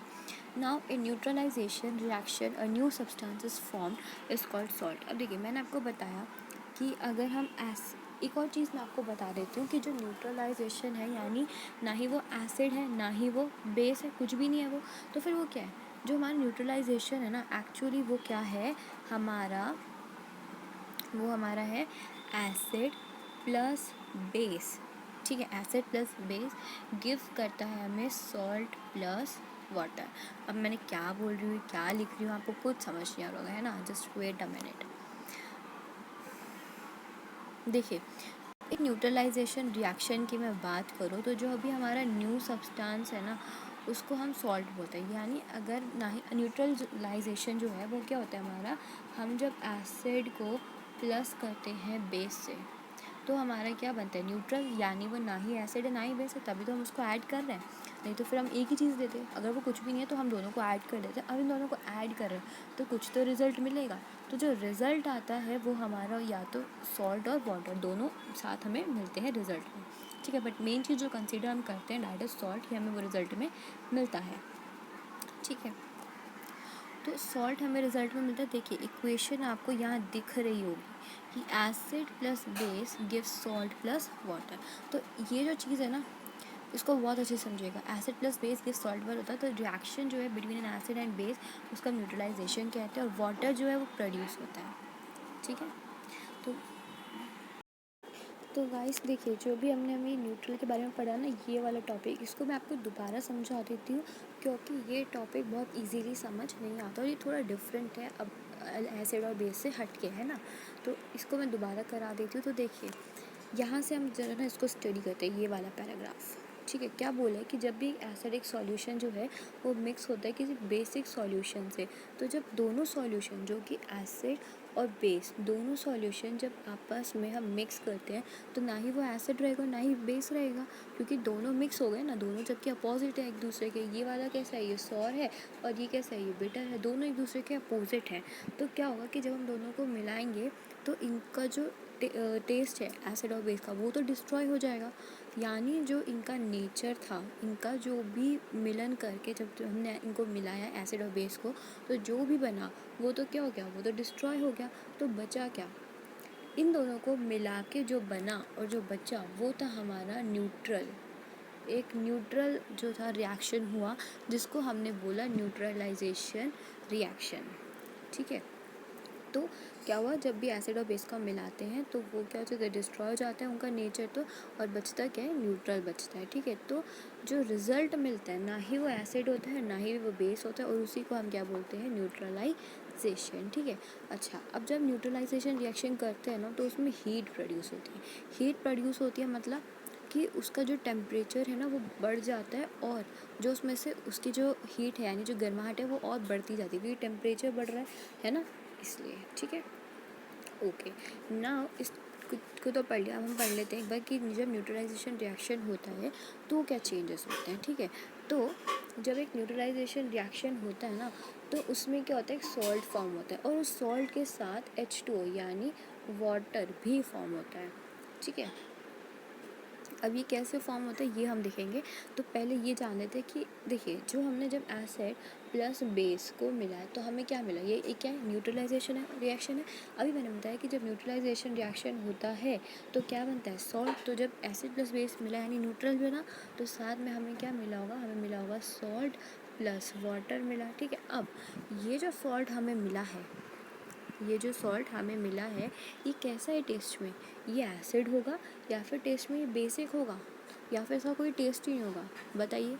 Now a neutralization reaction a new substance is formed is called salt. अब देखिए मैंने आपको बताया कि अगर हम एक और चीज़ मैं आपको बता देती हूँ कि जो न्यूट्रलाइजेशन है, यानी ना ही वो एसिड है ना ही वो बेस है, कुछ भी नहीं है वो, तो फिर वो क्या है, जो हमारा न्यूट्रलाइजेशन है ना, एक्चुअली वो क्या है हमारा, वो हमारा है एसिड प्लस बेस, ठीक है। एसिड प्लस बेस गिव करता है हमें सॉल्ट प्लस वाटर। अब मैंने क्या बोल रही हूँ, क्या लिख रही हूँ, आपको कुछ समझ नहीं आ रहा होगा, है ना। Just wait a minute. देखिए एक न्यूट्रलाइजेशन रिएक्शन की मैं बात करूँ तो जो अभी हमारा न्यू सब्सटेंस है ना उसको हम सॉल्ट बोलते हैं। यानी अगर ना ही न्यूट्रलाइजेशन जो है वो क्या होता है हमारा, हम जब एसिड को प्लस करते हैं बेस से तो हमारा क्या बनता है न्यूट्रल, यानी वो ना ही एसिड है ना ही बेस है, तभी तो हम उसको ऐड कर रहे हैं, नहीं तो फिर हम एक ही चीज़ देते हैं। अगर वो कुछ भी नहीं है तो हम दोनों को ऐड कर देते हैं। अब इन दोनों को ऐड कर रहे हैं तो कुछ तो रिज़ल्ट मिलेगा, तो जो रिज़ल्ट आता है वो हमारा या तो सॉल्ट और वाटर दोनों साथ हमें मिलते हैं रिज़ल्ट में, ठीक है। बट मेन चीज़ जो कंसिडर हम करते हैं डायरेक्ट सॉल्ट ही हमें वो रिज़ल्ट में मिलता है, ठीक है। तो सॉल्ट हमें रिजल्ट में मिलता है। देखिए इक्वेशन आपको यहाँ दिख रही होगी कि acid plus base give salt plus water. तो ये जो चीज़ है ना इसको बहुत अच्छे से समझिएगा। Acid plus base give salt water होता है, तो रिएक्शन जो है between an acid and base उसका न्यूट्रलाइजेशन कहते हैं, और वाटर जो है वो प्रोड्यूस होता है, ठीक है। तो गाइस देखिए जो भी हमने अभी न्यूट्रल के बारे में पढ़ा ना, ये वाला टॉपिक, इसको मैं आपको दोबारा समझा देती हूँ क्योंकि ये टॉपिक बहुत इजीली समझ नहीं आता और ये थोड़ा डिफरेंट है अब एसिड और बेस से हट के, है ना। तो इसको मैं दोबारा करा देती हूँ। तो देखिए यहाँ से हम जरा ना इसको स्टडी करते हैं, ये वाला पैराग्राफ, ठीक है। क्या बोला है कि जब भी एसिडिक सॉल्यूशन जो है वो मिक्स होता है किसी बेसिक सॉल्यूशन से, तो जब दोनों सॉल्यूशन जो कि एसिड और बेस दोनों सॉल्यूशन जब आपस में हम मिक्स करते हैं तो ना ही वो एसिड रहेगा ना ही बेस रहेगा, क्योंकि दोनों मिक्स हो गए ना, दोनों जबकि अपोजिट है एक दूसरे के। ये वाला कैसा है, ये सॉर है, और ये कैसा है, ये बिटर है, दोनों एक दूसरे के अपोजिट हैं। तो क्या होगा कि जब हम दोनों को मिलाएंगे तो इनका जो टेस्ट है एसिड और बेस का वो तो डिस्ट्रॉय हो जाएगा, यानी जो इनका नेचर था, इनका जो भी मिलन करके जब हमने इनको मिलाया एसिड और बेस को, तो जो भी बना वो तो क्या हो गया, वो तो डिस्ट्रॉय हो गया। तो बचा क्या, इन दोनों को मिला के जो बना और जो बचा वो था हमारा न्यूट्रल। एक न्यूट्रल जो था रिएक्शन हुआ जिसको हमने बोला न्यूट्रलाइजेशन रिएक्शन, ठीक है। तो क्या हुआ, जब भी एसिड और बेस का मिलाते हैं तो वो क्या हो जाता है, डिस्ट्रॉय हो जाता है उनका नेचर, तो और बचता क्या है, न्यूट्रल बचता है, ठीक है। तो जो रिज़ल्ट मिलता है ना ही वो एसिड होता है ना ही वो बेस होता है, और उसी को हम क्या बोलते हैं, न्यूट्रलाइजेशन, ठीक है। अच्छा, अब जब न्यूट्रलाइजेशन रिएक्शन करते हैं ना तो उसमें हीट प्रोड्यूस होती है। हीट प्रोड्यूस होती है मतलब कि उसका जो टेम्परेचर है ना वो बढ़ जाता है, और जो उसमें से उसकी जो हीट है यानी जो गर्माहट है वो और बढ़ती जाती है, क्योंकि टेम्परेचर बढ़ रहा है ना, इसलिए, ठीक है। ओके, नाउ इस को तो पढ़ लिया, अब हम पढ़ लेते हैं एक बार कि जब न्यूट्रलाइजेशन रिएक्शन होता है तो क्या चेंजेस होते हैं, ठीक है। तो जब एक न्यूट्रलाइजेशन रिएक्शन होता है ना तो उसमें क्या होता है, एक सॉल्ट फॉर्म होता है, और उस सॉल्ट के साथ H2O यानी वाटर भी फॉर्म होता है, ठीक है। अब ये कैसे फॉर्म होता है ये हम देखेंगे। तो पहले ये जान लेते हैं कि देखिए जो हमने जब एसिड प्लस बेस को मिलाया तो हमें क्या मिला, ये क्या है, न्यूट्रलाइजेशन है, रिएक्शन है। अभी मैंने बताया कि जब न्यूट्रलाइजेशन रिएक्शन होता है तो क्या बनता है, सॉल्ट। तो जब एसिड प्लस बेस मिला यानी न्यूट्रल बना, तो साथ में हमें क्या मिला होगा, हमें मिला होगा सॉल्ट प्लस वाटर मिला, ठीक है। अब ये जो सॉल्ट हमें मिला है ये जो सॉल्ट हमें मिला है ये कैसा है टेस्ट में, ये एसिड होगा या फिर टेस्ट में ये बेसिक होगा या फिर इसका कोई टेस्ट ही नहीं होगा, बताइए।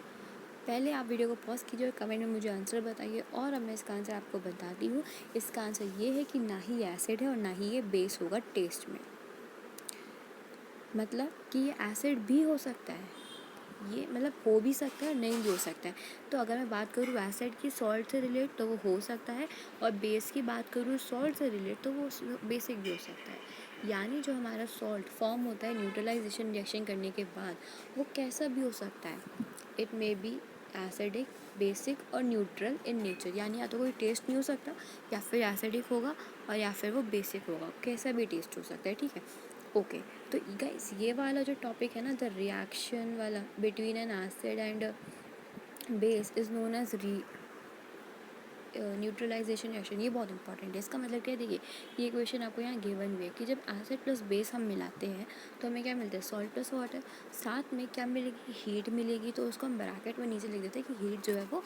पहले आप वीडियो को पॉज कीजिए और कमेंट में मुझे आंसर बताइए, और अब मैं इसका आंसर आपको बताती हूँ। इसका आंसर ये है कि ना ही ये एसिड है और ना ही ये बेस होगा टेस्ट में। मतलब कि ये एसिड भी हो सकता है, ये मतलब हो भी सकता है और नहीं भी हो सकता है। तो अगर मैं बात करूँ एसिड की सॉल्ट से रिलेट तो वो हो सकता है, और बेस की बात करूँ सॉल्ट से रिलेट तो वो बेसिक भी हो सकता है। यानी जो हमारा सॉल्ट फॉर्म होता है न्यूट्रलाइजेशन रिएक्शन करने के बाद, वो कैसा भी हो सकता है। It may be acidic, basic और न्यूट्रल इन नेचर, यानी या तो कोई टेस्ट नहीं हो सकता, या फिर एसिडिक होगा, और या फिर वो बेसिक होगा, कैसा भी टेस्ट हो सकता है, ठीक है। ओके, तो गाइस ये वाला जो टॉपिक है ना, द रिएक्शन वाला between an acid and base is known as neutralization reaction, ये बहुत इंपॉर्टेंट है। इसका मतलब क्या है, देखिए ये इक्वेशन आपको यहाँ गिवन हुई है कि जब एसिड प्लस बेस हम मिलाते हैं तो हमें क्या मिलता है, सॉल्ट प्लस वाटर, साथ में क्या मिलेगी, हीट मिलेगी। तो उसको हम ब्रैकेट में नीचे लिख देते हैं कि हीट जो है वो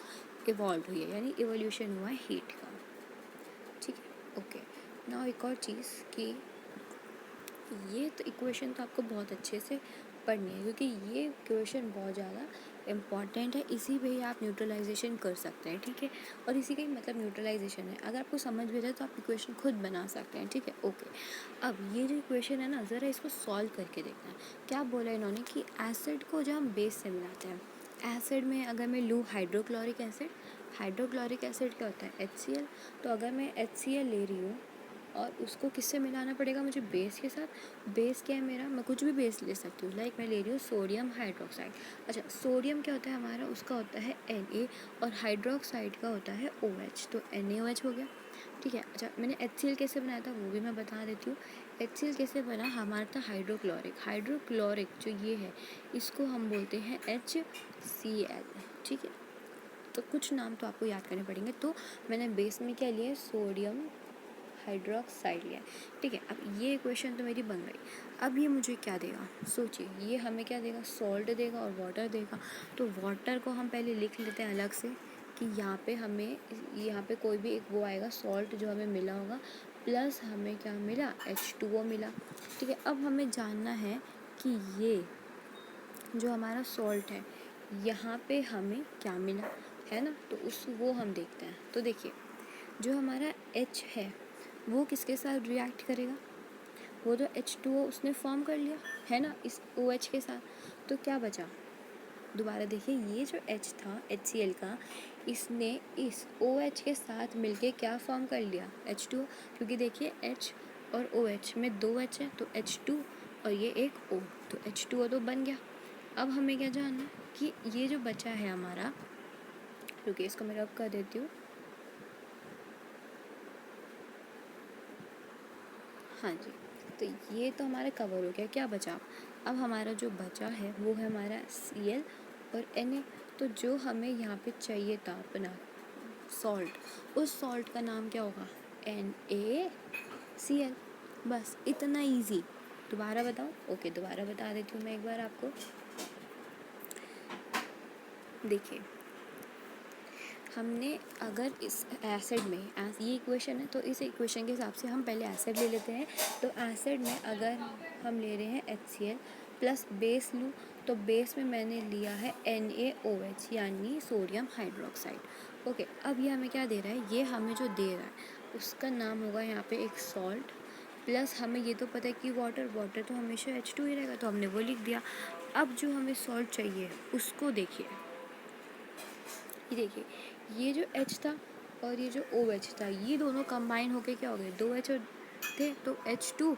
इवॉल्व हुई है, यानी इवोल्यूशन हुआ है हीट का, ठीक है। ओके, नाउ एक और चीज़ कि ये तो इक्वेशन तो आपको बहुत अच्छे से पढ़नी है, क्योंकि ये इक्वेशन बहुत ज़्यादा इम्पॉर्टेंट है, इसी पे ही आप न्यूट्रलाइजेशन कर सकते हैं, ठीक है। और इसी का ही मतलब न्यूट्रलाइजेशन है। अगर आपको समझ भी जाए तो आप इक्वेशन खुद बना सकते हैं, ठीक है। ओके, अब ये जो इक्वेशन है ना, ज़रा इसको सॉल्व करके देखना है। क्या बोला इन्होंने कि एसिड को जब हम बेस से मिलाते हैं, एसिड में अगर मैं लूँ हाइड्रोक्लोरिक एसिड, हाइड्रोक्लोरिक एसिड क्या होता है, HCl। तो अगर मैं HCl ले रही हूँ और उसको किससे मिलाना पड़ेगा मुझे, बेस के साथ। बेस क्या है मेरा, मैं कुछ भी बेस ले सकती हूँ, लाइक मैं ले रही हूँ सोडियम हाइड्रोक्साइड। अच्छा, सोडियम क्या होता है हमारा, उसका होता है Na, और हाइड्रोक्साइड का होता है OH, तो NaOH हो गया, ठीक है। अच्छा, मैंने HCl कैसे बनाया था वो भी मैं बता देती हूँ। HCl कैसे बना, हमारा था हाइड्रोक्लोरिक, हाइड्रोक्लोरिक जो ये है इसको हम बोलते हैं HCl, ठीक है। तो कुछ नाम तो आपको याद करने पड़ेंगे। तो मैंने बेस में क्या लिया है, सोडियम हाइड्रोक्साइड लिया, ठीक है। अब ये इक्वेशन तो मेरी बन गई। अब ये मुझे क्या देगा, सोचिए, ये हमें क्या देगा, सॉल्ट देगा और वाटर देगा। तो वाटर को हम पहले लिख लेते हैं अलग से कि यहाँ पे हमें, यहाँ पे कोई भी एक वो आएगा सॉल्ट जो हमें मिला होगा, प्लस हमें क्या मिला, H2O मिला, ठीक है। अब हमें जानना है कि ये जो हमारा सॉल्ट है यहाँ पे हमें क्या मिला, है ना। तो उस वो हम देखते हैं। तो देखिए, जो हमारा H है वो किसके साथ रिएक्ट करेगा, वो तो H2O उसने फॉर्म कर लिया है ना इस OH के साथ। तो क्या बचा, दोबारा देखिए, ये जो H था HCl का, इसने इस OH के साथ मिलके क्या फॉर्म कर लिया, H2O। क्योंकि देखिए H और OH में 2 H है, तो H2 और ये एक O, तो H2O तो बन गया। अब हमें क्या जानना है कि ये जो बचा है हमारा, रुकिए इसको मैं रब कर देती हूँ, हाँ जी। तो ये तो हमारा कवर हो गया, क्या बचा, अब हमारा जो बचा है वो है हमारा Cl और Na। तो जो हमें यहाँ पे चाहिए था अपना सॉल्ट, उस सॉल्ट का नाम क्या होगा, NaCl, बस इतना इजी। दोबारा बताओ, ओके दोबारा बता देती हूँ मैं एक बार आपको। देखिए, हमने अगर इस एसिड में ये इक्वेशन है, तो इस इक्वेशन के हिसाब से हम पहले एसिड ले लेते हैं। तो एसिड में अगर हम ले रहे हैं HCl प्लस बेस लूँ, तो बेस में मैंने लिया है NaOH, यानी सोडियम हाइड्रोक्साइड। ओके, अब ये हमें क्या दे रहा है, ये हमें जो दे रहा है उसका नाम होगा यहाँ पे एक सॉल्ट, प्लस हमें ये तो पता है कि वाटर, वाटर तो हमेशा H2 ही रहेगा, तो हमने वो लिख दिया। अब जो हमें सॉल्ट चाहिए उसको देखिए, ये देखिए, ये जो H था और ये जो OH था, ये दोनों कंबाइन होके क्या हो गए, 2 H थे तो H2,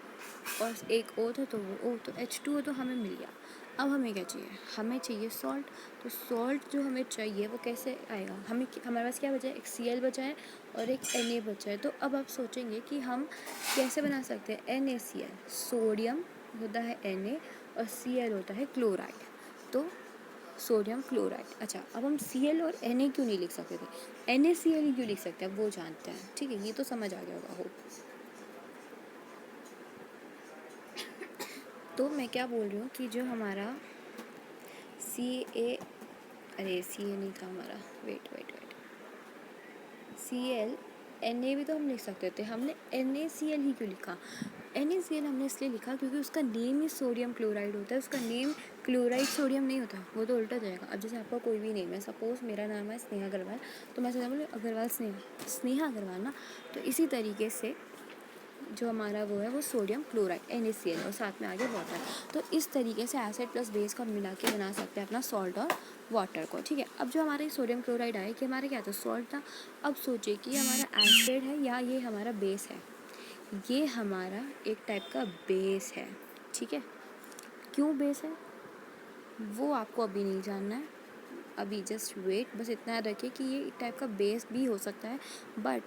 और एक O था तो वो O, तो H2O तो हमें मिल गया। अब हमें क्या चाहिए, हमें चाहिए सॉल्ट। तो सॉल्ट जो हमें चाहिए वो कैसे आएगा, हमारे पास क्या बचा है, एक Cl बचा है और एक Na बचा है। तो अब आप सोचेंगे कि हम कैसे बना सकते हैं, NaCl, सोडियम होता है Na और Cl होता है क्लोराइड, तो सोडियम क्लोराइड। अच्छा, अब हम Cl और Na क्यों नहीं लिख सकते थे, NaCl ही क्यों लिख सकते हैं, वो जानते हैं, ठीक है। ये तो समझ आ गया होगा हो। तो मैं क्या बोल रही हूँ कि जो हमारा Ca, अरे Ca नहीं था हमारा, wait wait wait, Cl Na भी तो हम लिख सकते थे, हमने NaCl ही क्यों लिखा? NaCl हमने इसलिए लिखा क्योंकि उसका नेम ही सोडियम क्लोराइड होता है, उसका नेम क्लोराइड सोडियम नहीं होता, वो तो उल्टा जाएगा। अब जैसे आपका कोई भी नेम है, सपोज़ मेरा नाम है स्नेहा अग्रवाल, तो मैं सीधा बोले अग्रवाल स्नेहा अग्रवाल ना, तो इसी तरीके से जो हमारा वो है वो सोडियम क्लोराइड NaCl और साथ में आगे वाटर। तो इस तरीके से एसिड प्लस बेस को हम मिला के बना सकते हैं अपना सॉल्ट और वाटर को, ठीक है। अब जो हमारा सोडियम क्लोराइड आया कि हमारा क्या था, सॉल्ट था। अब सोचिए कि ये हमारा एसिड है या ये हमारा बेस है, ये हमारा एक टाइप का बेस है, ठीक है। क्यों बेस है वो आपको अभी नहीं जानना है, अभी जस्ट वेट, बस इतना याद रखिए कि ये एक टाइप का बेस भी हो सकता है, बट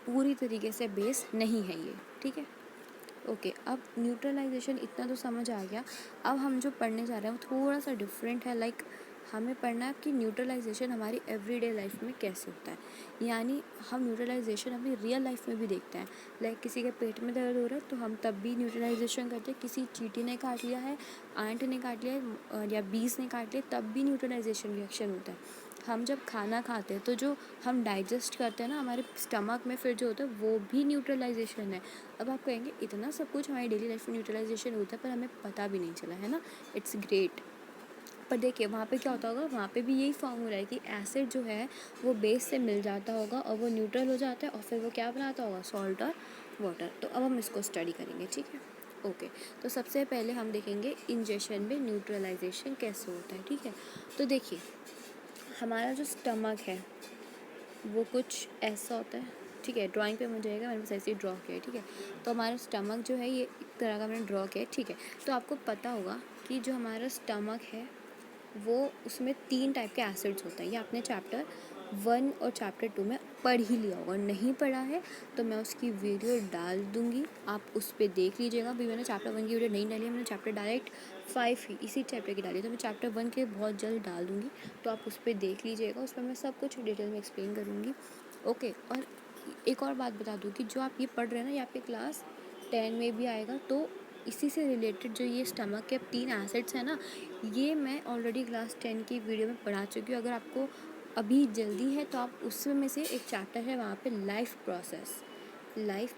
पूरी तरीके से बेस नहीं है ये, ठीक है। ओके, अब न्यूट्रलाइजेशन इतना तो समझ आ गया। अब हम जो पढ़ने जा रहे हैं वो थोड़ा सा डिफरेंट है, लाइक हमें पढ़ना है कि न्यूट्रलाइजेशन हमारी एवरीडे लाइफ में कैसे होता है, यानी हम न्यूट्रलाइजेशन अपनी रियल लाइफ में भी देखते हैं। लाइक किसी के पेट में दर्द हो रहा है तो हम तब भी न्यूट्रलाइजेशन करते हैं, किसी चींटी ने काट लिया है, आंट ने काट लिया है या बीस ने काट लिया, तब भी न्यूट्रलाइजेशन रिएक्शन होता है। हम जब खाना खाते हैं तो जो हम डाइजेस्ट करते हैं ना हमारे स्टमक में, फिर जो होता है वो भी न्यूट्रलाइजेशन है। अब आप कहेंगे इतना सब कुछ हमारी डेली लाइफ में न्यूट्रलाइजेशन होता है पर हमें पता भी नहीं चला, है ना, इट्स ग्रेट। पर देखिए वहाँ पे क्या होता होगा, वहाँ पे भी यही फॉर्मूला है कि एसिड जो है वो बेस से मिल जाता होगा और वो न्यूट्रल हो जाता है और फिर वो क्या बनाता होगा, सॉल्ट और वाटर। तो अब हम इसको स्टडी करेंगे, ठीक है। ओके, तो सबसे पहले हम देखेंगे इंजेशन में न्यूट्रलाइजेशन कैसे होता है, ठीक है। तो देखिए हमारा जो स्टमक है वो कुछ ऐसा होता है, ठीक है। ड्राइंग पे मुझे आएगा, मैंने बस ऐसे ही ड्रॉ किया है, ठीक है। तो हमारा स्टमक जो है ये एक तरह का मैंने ड्रॉ किया है, ठीक है। तो आपको पता होगा कि जो हमारा स्टमक है वो उसमें 3 टाइप के एसिड्स होते हैं, ये आपने चैप्टर 1 और चैप्टर 2 में पढ़ ही लिया होगा। नहीं पढ़ा है तो मैं उसकी वीडियो डाल दूँगी, आप उस पर देख लीजिएगा। अभी मैंने चैप्टर 1 की वीडियो नहीं डाली है, मैंने चैप्टर डायरेक्ट 5 ही इसी चैप्टर की डाली है, तो मैं चैप्टर 1 के बहुत जल्द डाल दूँगी, तो आप उस पर देख लीजिएगा। उस पर मैं सब कुछ डिटेल में एक्सप्लेन करूँगी, ओके। और एक और बात बता दूँ कि जो आप ये पढ़ रहे हैं ना, ये आपके क्लास 10 में भी आएगा, तो इसी से रिलेटेड जो ये स्टमक के 3 एसिड्स हैं ना, ये मैं ऑलरेडी क्लास 10 की वीडियो में पढ़ा चुकी हूँ। अगर आपको अभी जल्दी है तो आप उसमें से एक चैप्टर है वहाँ पे लाइफ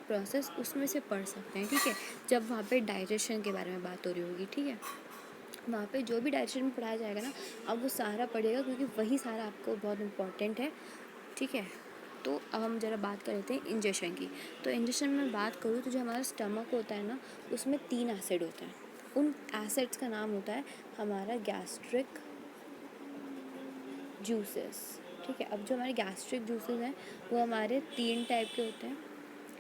प्रोसेस उसमें से पढ़ सकते हैं, ठीक है। जब वहाँ पे डाइजेशन के बारे में बात हो रही होगी, ठीक है, वहाँ पे जो भी डाइजेशन में पढ़ाया जाएगा ना, आप वो सारा पढ़िएगा क्योंकि वही सारा आपको बहुत इम्पोर्टेंट है, ठीक है। तो अब हम ज़रा बात कर लेते हैं इंजेशन की। तो इंजेशन में बात करूँ तो जो हमारा स्टमक होता है ना, उसमें 3 एसिड होते हैं। उन एसिड्स का नाम होता है हमारा गैस्ट्रिक जूसेस, ठीक है। अब जो हमारे गैस्ट्रिक जूसेस हैं वो हमारे 3 टाइप के होते हैं।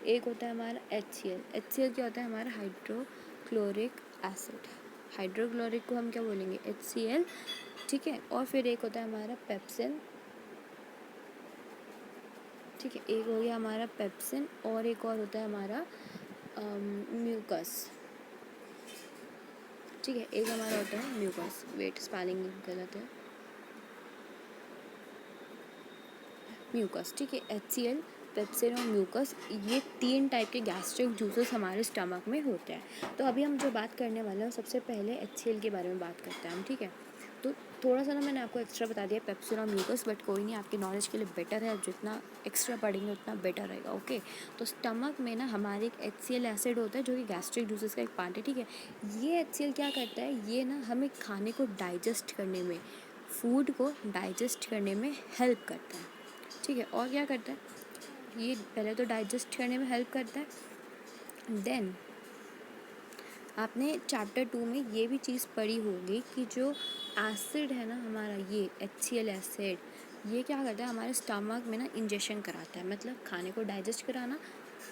एक होता है हमारा HCl क्या होता है, हमारा हाइड्रोक्लोरिक एसिड। हाइड्रोक्लोरिक को हम क्या बोलेंगे, HCl, ठीक है। और फिर एक होता है हमारा पेप्सिन, ठीक है। एक हो गया हमारा पेप्सिन और एक और होता है हमारा म्यूकस, ठीक है। एक हमारा होता है म्यूकस, वेट स्पेलिंग गलत है, म्यूकस, ठीक है। HCl, पेप्सिन और म्यूकस, ये 3 टाइप के गैस्ट्रिक जूसेस हमारे स्टमक में होते हैं। तो अभी हम जो बात करने वाले हैं सबसे पहले HCl के बारे में बात करते हैं हम, ठीक है। तो थोड़ा सा ना मैंने आपको एक्स्ट्रा बता दिया पेप्सिन और म्यूकस, बट कोई नहीं, आपके नॉलेज के लिए बेटर है, जितना एक्स्ट्रा पढ़ेंगे उतना बेटर रहेगा, ओके। तो स्टमक में ना हमारे एक HCl एसिड होता है जो कि गैस्ट्रिक जूसेस का एक पार्ट है, ठीक है। ये HCl क्या करता है, ये ना हमें खाने को डाइजेस्ट करने में, फूड को डाइजेस्ट करने में हेल्प करता है, ठीक है। और क्या करता है, ये पहले तो डाइजेस्ट करने में हेल्प करता है। देन आपने चैप्टर 2 में ये भी चीज़ पढ़ी होगी कि जो एसिड है ना हमारा, ये HCl एसिड, ये क्या करता है, हमारे स्टमक में ना इंजेक्शन कराता है, मतलब खाने को डाइजेस्ट कराना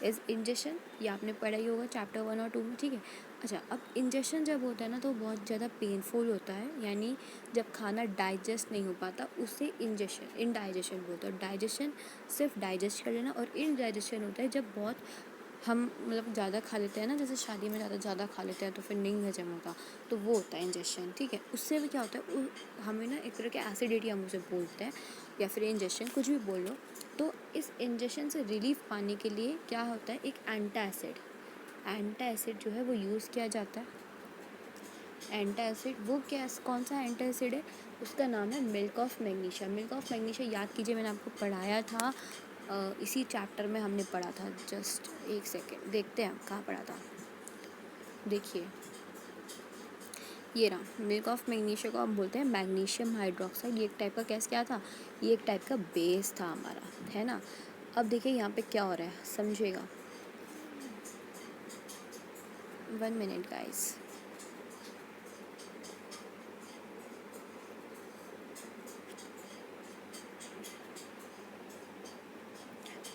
इज इंजेक्शन। ये आपने पढ़ा ही होगा चैप्टर 1 और 2 में, ठीक है। अच्छा, अब इंजेक्शन जब होता है ना तो बहुत ज़्यादा पेनफुल होता है, यानी जब खाना डाइजेस्ट नहीं हो पाता उसे इंजेक्शन, इनडाइजेशन बोलते हैं। डाइजेशन सिर्फ डाइजेस्ट कर लेना, और इनडाइजेशन होता है जब बहुत हम मतलब ज़्यादा खा लेते हैं ना, जैसे शादी में ज़्यादा खा लेते हैं तो फिर नहीं हजम होता, तो वो होता है इंजेक्शन, ठीक है। उससे भी क्या होता है, हमें ना एक तरह के एसिडिटी हम उसे बोलते हैं, या फिर इंजेक्शन, कुछ भी बोल लो। तो इस इंजेक्शन से रिलीफ पाने के लिए क्या होता है, एक एंटासिड जो है वो यूज़ किया जाता है। एंटासिड वो क्या, कौन सा एंटासिड है, उसका नाम है milk of magnesia. Milk of magnesia याद कीजिए, मैंने आपको पढ़ाया था इसी चैप्टर में हमने पढ़ा था। जस्ट एक सेकेंड देखते हैं कहाँ पढ़ा था। देखिए ये रहा, मिल्क ऑफ मैग्नीशिया को हम बोलते हैं मैग्नीशियम हाइड्रोक्साइड। ये एक टाइप का कैसे क्या था, ये एक टाइप का बेस था हमारा, है ना। अब देखिए यहाँ पे क्या हो रहा है, समझिएगा। 1 मिनट गाइस।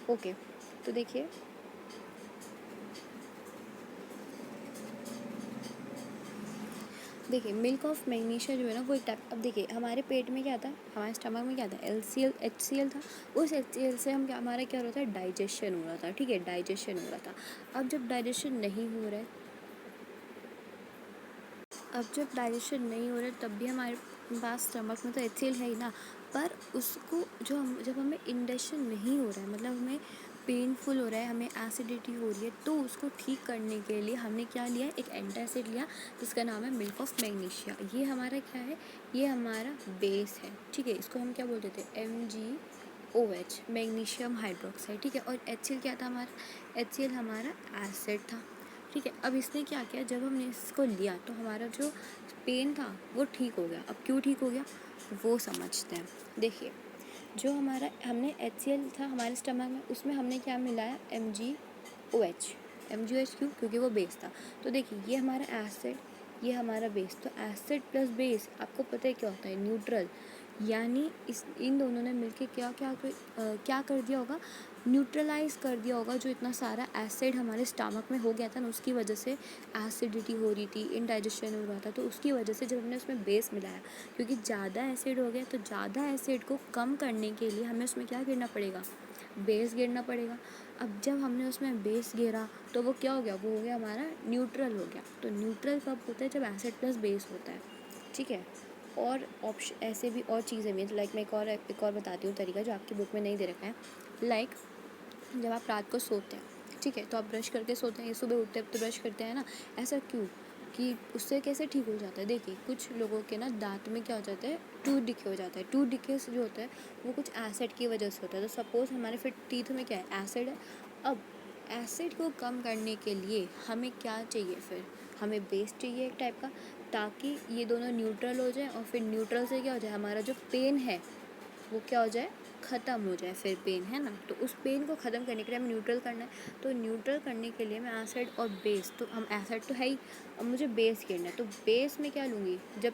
ओके, तो देखिए मिल्क ऑफ मैग्नीशिया जो है ना वो एक टाइप, अब देखिए हमारे पेट में क्या था, हमारे स्टमक में क्या था, LCL HCl था। उस HCl से हम क्या, हमारा क्या हो रहा था, डाइजेशन हो रहा था, ठीक है, डाइजेशन हो रहा था। अब जब डाइजेशन नहीं हो रहा है, तब भी हमारे पास स्टमक में तो HCl है ही ना, पर उसको जो हम, जब हमें इंडाइजेशन नहीं हो रहा है, मतलब हमें पेनफुल हो रहा है, हमें एसिडिटी हो रही है, तो उसको ठीक करने के लिए हमने क्या लिया, एक एंटासिड लिया जिसका नाम है मिल्क ऑफ मैग्नीशिया। ये हमारा क्या है, ये हमारा बेस है, ठीक है। इसको हम क्या बोलते थे, MgOH, मैग्नीशियम हाइड्रोक्साइड, ठीक है। और HCl क्या था हमारा, HCl हमारा एसिड था, ठीक है। अब इसने क्या किया, जब हमने इसको लिया तो हमारा जो पेन था वो ठीक हो गया। अब क्यों ठीक हो गया वो समझते हैं। देखिए जो हमारा, हमने HCl था हमारे स्टमक में, उसमें हमने क्या मिलाया, MgOH। MgOH क्यों, क्योंकि वो बेस था। तो देखिए ये हमारा एसिड, ये हमारा बेस, तो एसिड प्लस बेस आपको पता है क्या होता है, न्यूट्रल। यानी इन दोनों ने मिलके क्या कर दिया होगा, न्यूट्रलाइज कर दिया होगा जो इतना सारा एसिड हमारे स्टमक में हो गया था ना, उसकी वजह से एसिडिटी हो रही थी, इनडाइजेशन हो रहा था, तो उसकी वजह से जब हमने उसमें बेस मिलाया, क्योंकि ज़्यादा एसिड हो गया, तो ज़्यादा एसिड को कम करने के लिए हमें उसमें क्या गिरना पड़ेगा, बेस गिरना पड़ेगा। अब जब हमने उसमें बेस गिरा तो वो क्या हो गया, वो हो गया हमारा न्यूट्रल हो गया। तो न्यूट्रल कब होता है, जब एसिड प्लस बेस होता है, ठीक है। और ऑप्शन ऐसे भी और चीज़ें भी, लाइक मैं एक और बताती हूँ तरीका जो आपकी बुक में नहीं दे रखा है। लाइक जब आप रात को सोते हैं, ठीक है, तो आप ब्रश करके सोते हैं, सुबह उठते हैं तो ब्रश करते हैं ना, ऐसा क्यों, कि उससे कैसे ठीक हो जाता है। देखिए कुछ लोगों के ना दांत में क्या हो जाता है, टूथ डिके हो जाता है। टूथ डिके जो होता है वो कुछ एसिड की वजह से होता है। तो सपोज़ हमारे फिर टीथ में क्या है, एसिड है। अब एसिड को कम करने के लिए हमें क्या चाहिए, फिर हमें बेस चाहिए एक टाइप का, ताकि ये दोनों न्यूट्रल हो जाए, और फिर न्यूट्रल से क्या हो जाए, हमारा जो पेन है वो क्या हो जाए, ख़त्म हो जाए। फिर पेन है ना, तो उस पेन को ख़त्म करने के लिए हमें न्यूट्रल करना है। तो न्यूट्रल करने के लिए मैं एसिड और बेस, तो हम एसिड तो है ही, अब मुझे बेस गिरना है, तो बेस में क्या लूँगी, जब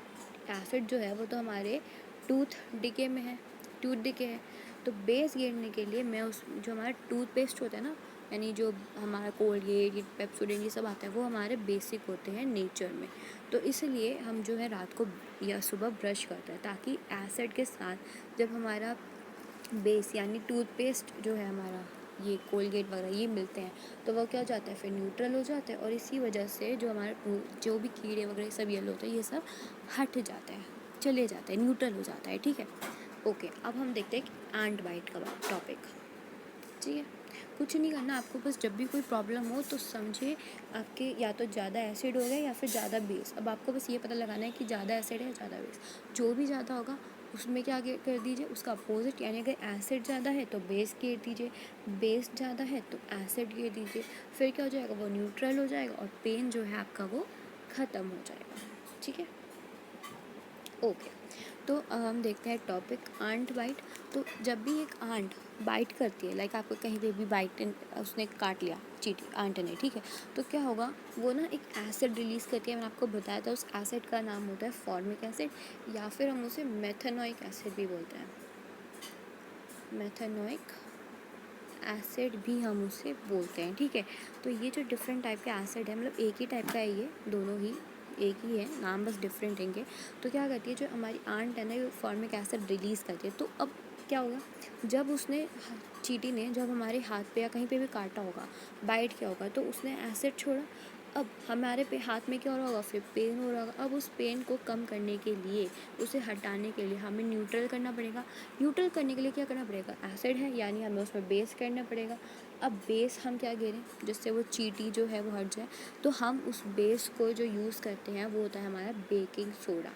एसिड जो है वो तो हमारे टूथ डिके में है, टूथ डिके है, तो बेस गिरने के लिए मैं उस, जो हमारा टूथपेस्ट होता है ना, यानी जो हमारा कोलगेट, ये पेप्सोडेंट, ये सब आता है, वो हमारे बेसिक होते हैं नेचर में। तो इसलिए हम जो है रात को या सुबह ब्रश करते हैं, ताकि एसिड के साथ जब हमारा बेस यानी टूथपेस्ट जो है हमारा, ये कोलगेट वगैरह ये मिलते हैं, तो वो क्या हो जाता है, फिर न्यूट्रल हो जाता है, और इसी वजह से जो हमारे जो भी कीड़े वगैरह सब येलो होते हैं, ये सब हट जाता है, चले जाते हैं, न्यूट्रल हो जाता है, ठीक है। ओके, अब हम देखते हैं एंट बाइट का टॉपिक, ठीक है। कुछ नहीं करना आपको, बस जब भी कोई प्रॉब्लम हो तो समझे आपके या तो ज़्यादा एसिड हो गया या फिर ज़्यादा बेस। अब आपको बस ये पता लगाना है कि ज़्यादा एसिड है ज़्यादा बेस, जो भी ज़्यादा होगा उसमें क्या कर दीजिए, उसका अपोजिट, यानी अगर एसिड ज़्यादा है तो बेस गिर दीजिए, बेस ज़्यादा है तो एसिड गिर दीजिए, फिर क्या हो जाएगा, वो न्यूट्रल हो जाएगा और पेन जो है आपका वो ख़त्म हो जाएगा, ठीक है। ओके, तो हम देखते हैं टॉपिक आंट बाइट। तो जब भी एक आंट बाइट करती है, लाइक आपको कहीं पे भी बाइट, उसने काट लिया चींटी आंट ने, ठीक है, तो क्या होगा, वो ना एक एसिड रिलीज़ करती है। मैंने आपको बताया था उस एसिड का नाम होता है फॉर्मिक एसिड, या फिर हम उसे मेथेनोइक एसिड भी बोलते हैं, मेथेनोइक एसिड भी हम उसे बोलते हैं, ठीक है। तो ये जो डिफरेंट टाइप के एसिड है, मतलब एक ही टाइप का है, ये दोनों ही एक ही है, नाम बस डिफरेंट होंगे। तो क्या करती है, जो हमारी आंट है ना, ये फॉर्मिक एसिड रिलीज़ करती है। तो अब क्या होगा, जब उसने, चींटी ने जब हमारे हाथ पे या कहीं पे भी काटा होगा, बाइट किया होगा, तो उसने एसिड छोड़ा। अब हमारे पे हाथ में क्या हो रहा होगा, फिर पेन हो रहा होगा। अब उस पेन को कम करने के लिए, उसे हटाने के लिए हमें न्यूट्रल करना पड़ेगा। न्यूट्रल करने के लिए क्या करना पड़ेगा, एसिड है यानी हमें उसमें बेस करना पड़ेगा। अब बेस हम क्या करें, जिससे वो चींटी जो है वो हट जाए, तो हम उस बेस को जो यूज़ करते हैं वो होता है हमारा बेकिंग सोडा।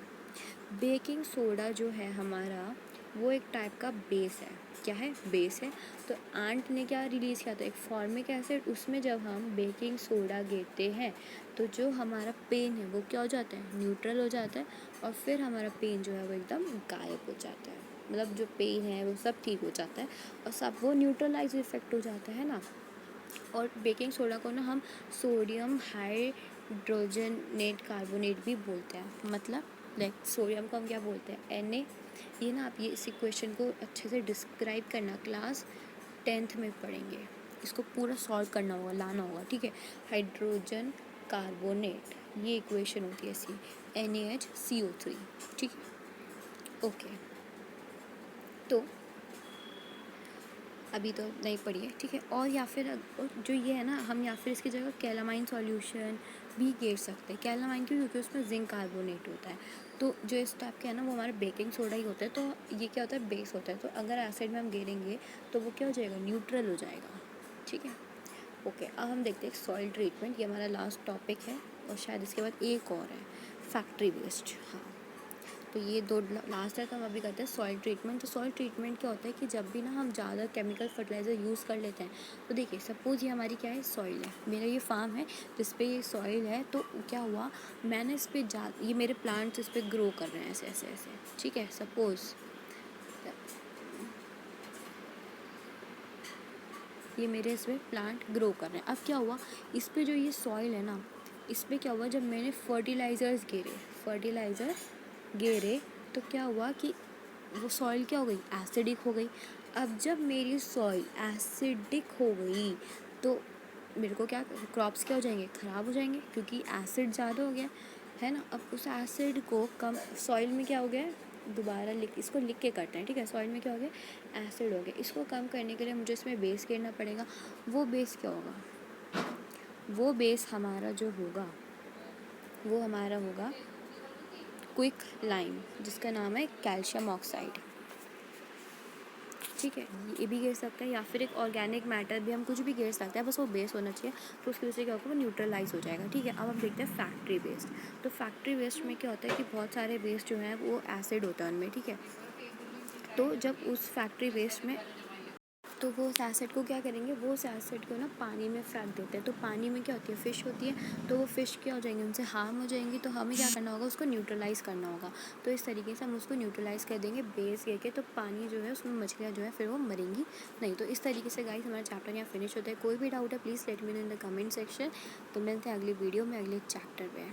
बेकिंग सोडा जो है हमारा, वो एक टाइप का बेस है। क्या है? बेस है। तो आंट ने क्या रिलीज़ किया था? एक फॉर्मिक एसिड। उसमें जब हम बेकिंग सोडा गिरते हैं तो जो हमारा पेन है वो क्या हो जाता है? न्यूट्रल हो जाता है, और फिर हमारा पेन जो है वो एकदम गायब हो जाता है। मतलब जो पेन है वो सब ठीक हो जाता है और सब वो न्यूट्रलाइज इफेक्ट हो जाता है ना। और बेकिंग सोडा को ना हम सोडियम हाइड्रोजनेट कार्बोनेट भी बोलते हैं। मतलब लाइक सोडियम को हम क्या बोलते हैं? Na। ये ना आप ये इस इक्वेशन को अच्छे से डिस्क्राइब करना, क्लास 10th में पढ़ेंगे। इसको पूरा सॉल्व करना होगा, लाना होगा, ठीक है। हाइड्रोजन कार्बोनेट, ये इक्वेशन होती है इसकी, NaHCO3, ठीक है। ओके, तो अभी तो नहीं पढ़ी है, ठीक है। और या फिर जो ये है ना, हम या फिर इसकी जगह कैलामाइन सॉल्यूशन भी गेर सकते हैं। कैलामाइन क्यों? क्योंकि उसमें जिंक कार्बोनेट होता है। तो जो इस टाइप के है ना वो हमारे बेकिंग सोडा ही होता है। तो ये क्या होता है? बेस होता है। तो अगर एसिड में हम गेरेंगे तो वो क्या हो जाएगा? न्यूट्रल हो जाएगा, ठीक है। ओके, अब हम देखते हैं सॉइल ट्रीटमेंट। ये हमारा लास्ट टॉपिक है और शायद इसके बाद एक और है, फैक्ट्री वेस्ट। हाँ, तो ये दो लास्ट है। तो हम अभी करते हैं सॉइल ट्रीटमेंट। तो सॉइल ट्रीटमेंट क्या होता है कि जब भी ना हम ज़्यादा केमिकल फर्टिलाइज़र यूज़ कर लेते हैं, तो देखिए सपोज़ ये हमारी क्या है? सॉइल है। मेरा ये फार्म है जिस पे ये सॉइल है। तो क्या हुआ, मैंने इस पर ये मेरे प्लांट्स इस पर ग्रो कर रहे हैं ऐसे ऐसे ऐसे, ठीक है। सपोज़ ये मेरे इसमें प्लांट ग्रो कर रहे हैं। अब क्या हुआ, इस पे जो ये सॉइल है ना, इस पे क्या हुआ, जब मैंने फर्टिलाइज़र गेरे तो क्या हुआ कि वो सॉइल क्या हो गई? एसिडिक हो गई। अब जब मेरी सॉइल एसिडिक हो गई तो मेरे को क्या, क्रॉप्स क्या हो जाएंगे? ख़राब हो जाएंगे, क्योंकि एसिड ज़्यादा हो गया है ना। अब उस एसिड को कम, सॉइल में क्या हो गया, दोबारा इसको लिख के करते हैं, ठीक है। सॉइल में क्या हो गया? एसिड हो गया। इसको कम करने के लिए मुझे इसमें बेस गिरना पड़ेगा। वो बेस क्या होगा? वो बेस हमारा जो होगा वो हमारा होगा क्विक लाइम, जिसका नाम है कैल्शियम ऑक्साइड, ठीक है। ये भी गिर सकता है, या फिर एक ऑर्गेनिक मैटर भी, हम कुछ भी गिर सकते हैं, बस वो बेस होना चाहिए। तो उसकी वजह से क्या होगा? वो न्यूट्रलाइज हो जाएगा, ठीक है। अब हम देखते हैं फैक्ट्री वेस्ट। तो फैक्ट्री वेस्ट में क्या होता है कि बहुत सारे वेस्ट जो हैं वो एसिड होता है उनमें, ठीक है। तो जब उस फैक्ट्री वेस्ट में, तो वो उस एसिड को क्या करेंगे? वो उस एसिड को ना पानी में फेंक देते हैं। तो पानी में क्या होती है? फ़िश होती है। तो वो फ़िश क्या हो जाएंगी? उनसे हार्म हो जाएंगी। तो हमें क्या करना होगा? उसको न्यूट्रलाइज़ करना होगा। तो इस तरीके से हम उसको न्यूट्रलाइज़ कर देंगे बेस गिर के। तो पानी जो है उसमें मछलियाँ जो है फिर वो मरेंगी नहीं। तो इस तरीके से गाइस हमारा चैप्टर यहाँ फिनिश होता है। कोई भी डाउट है please let me know in the comment section. तो मिलते हैं अगली वीडियो में अगले चैप्टर में।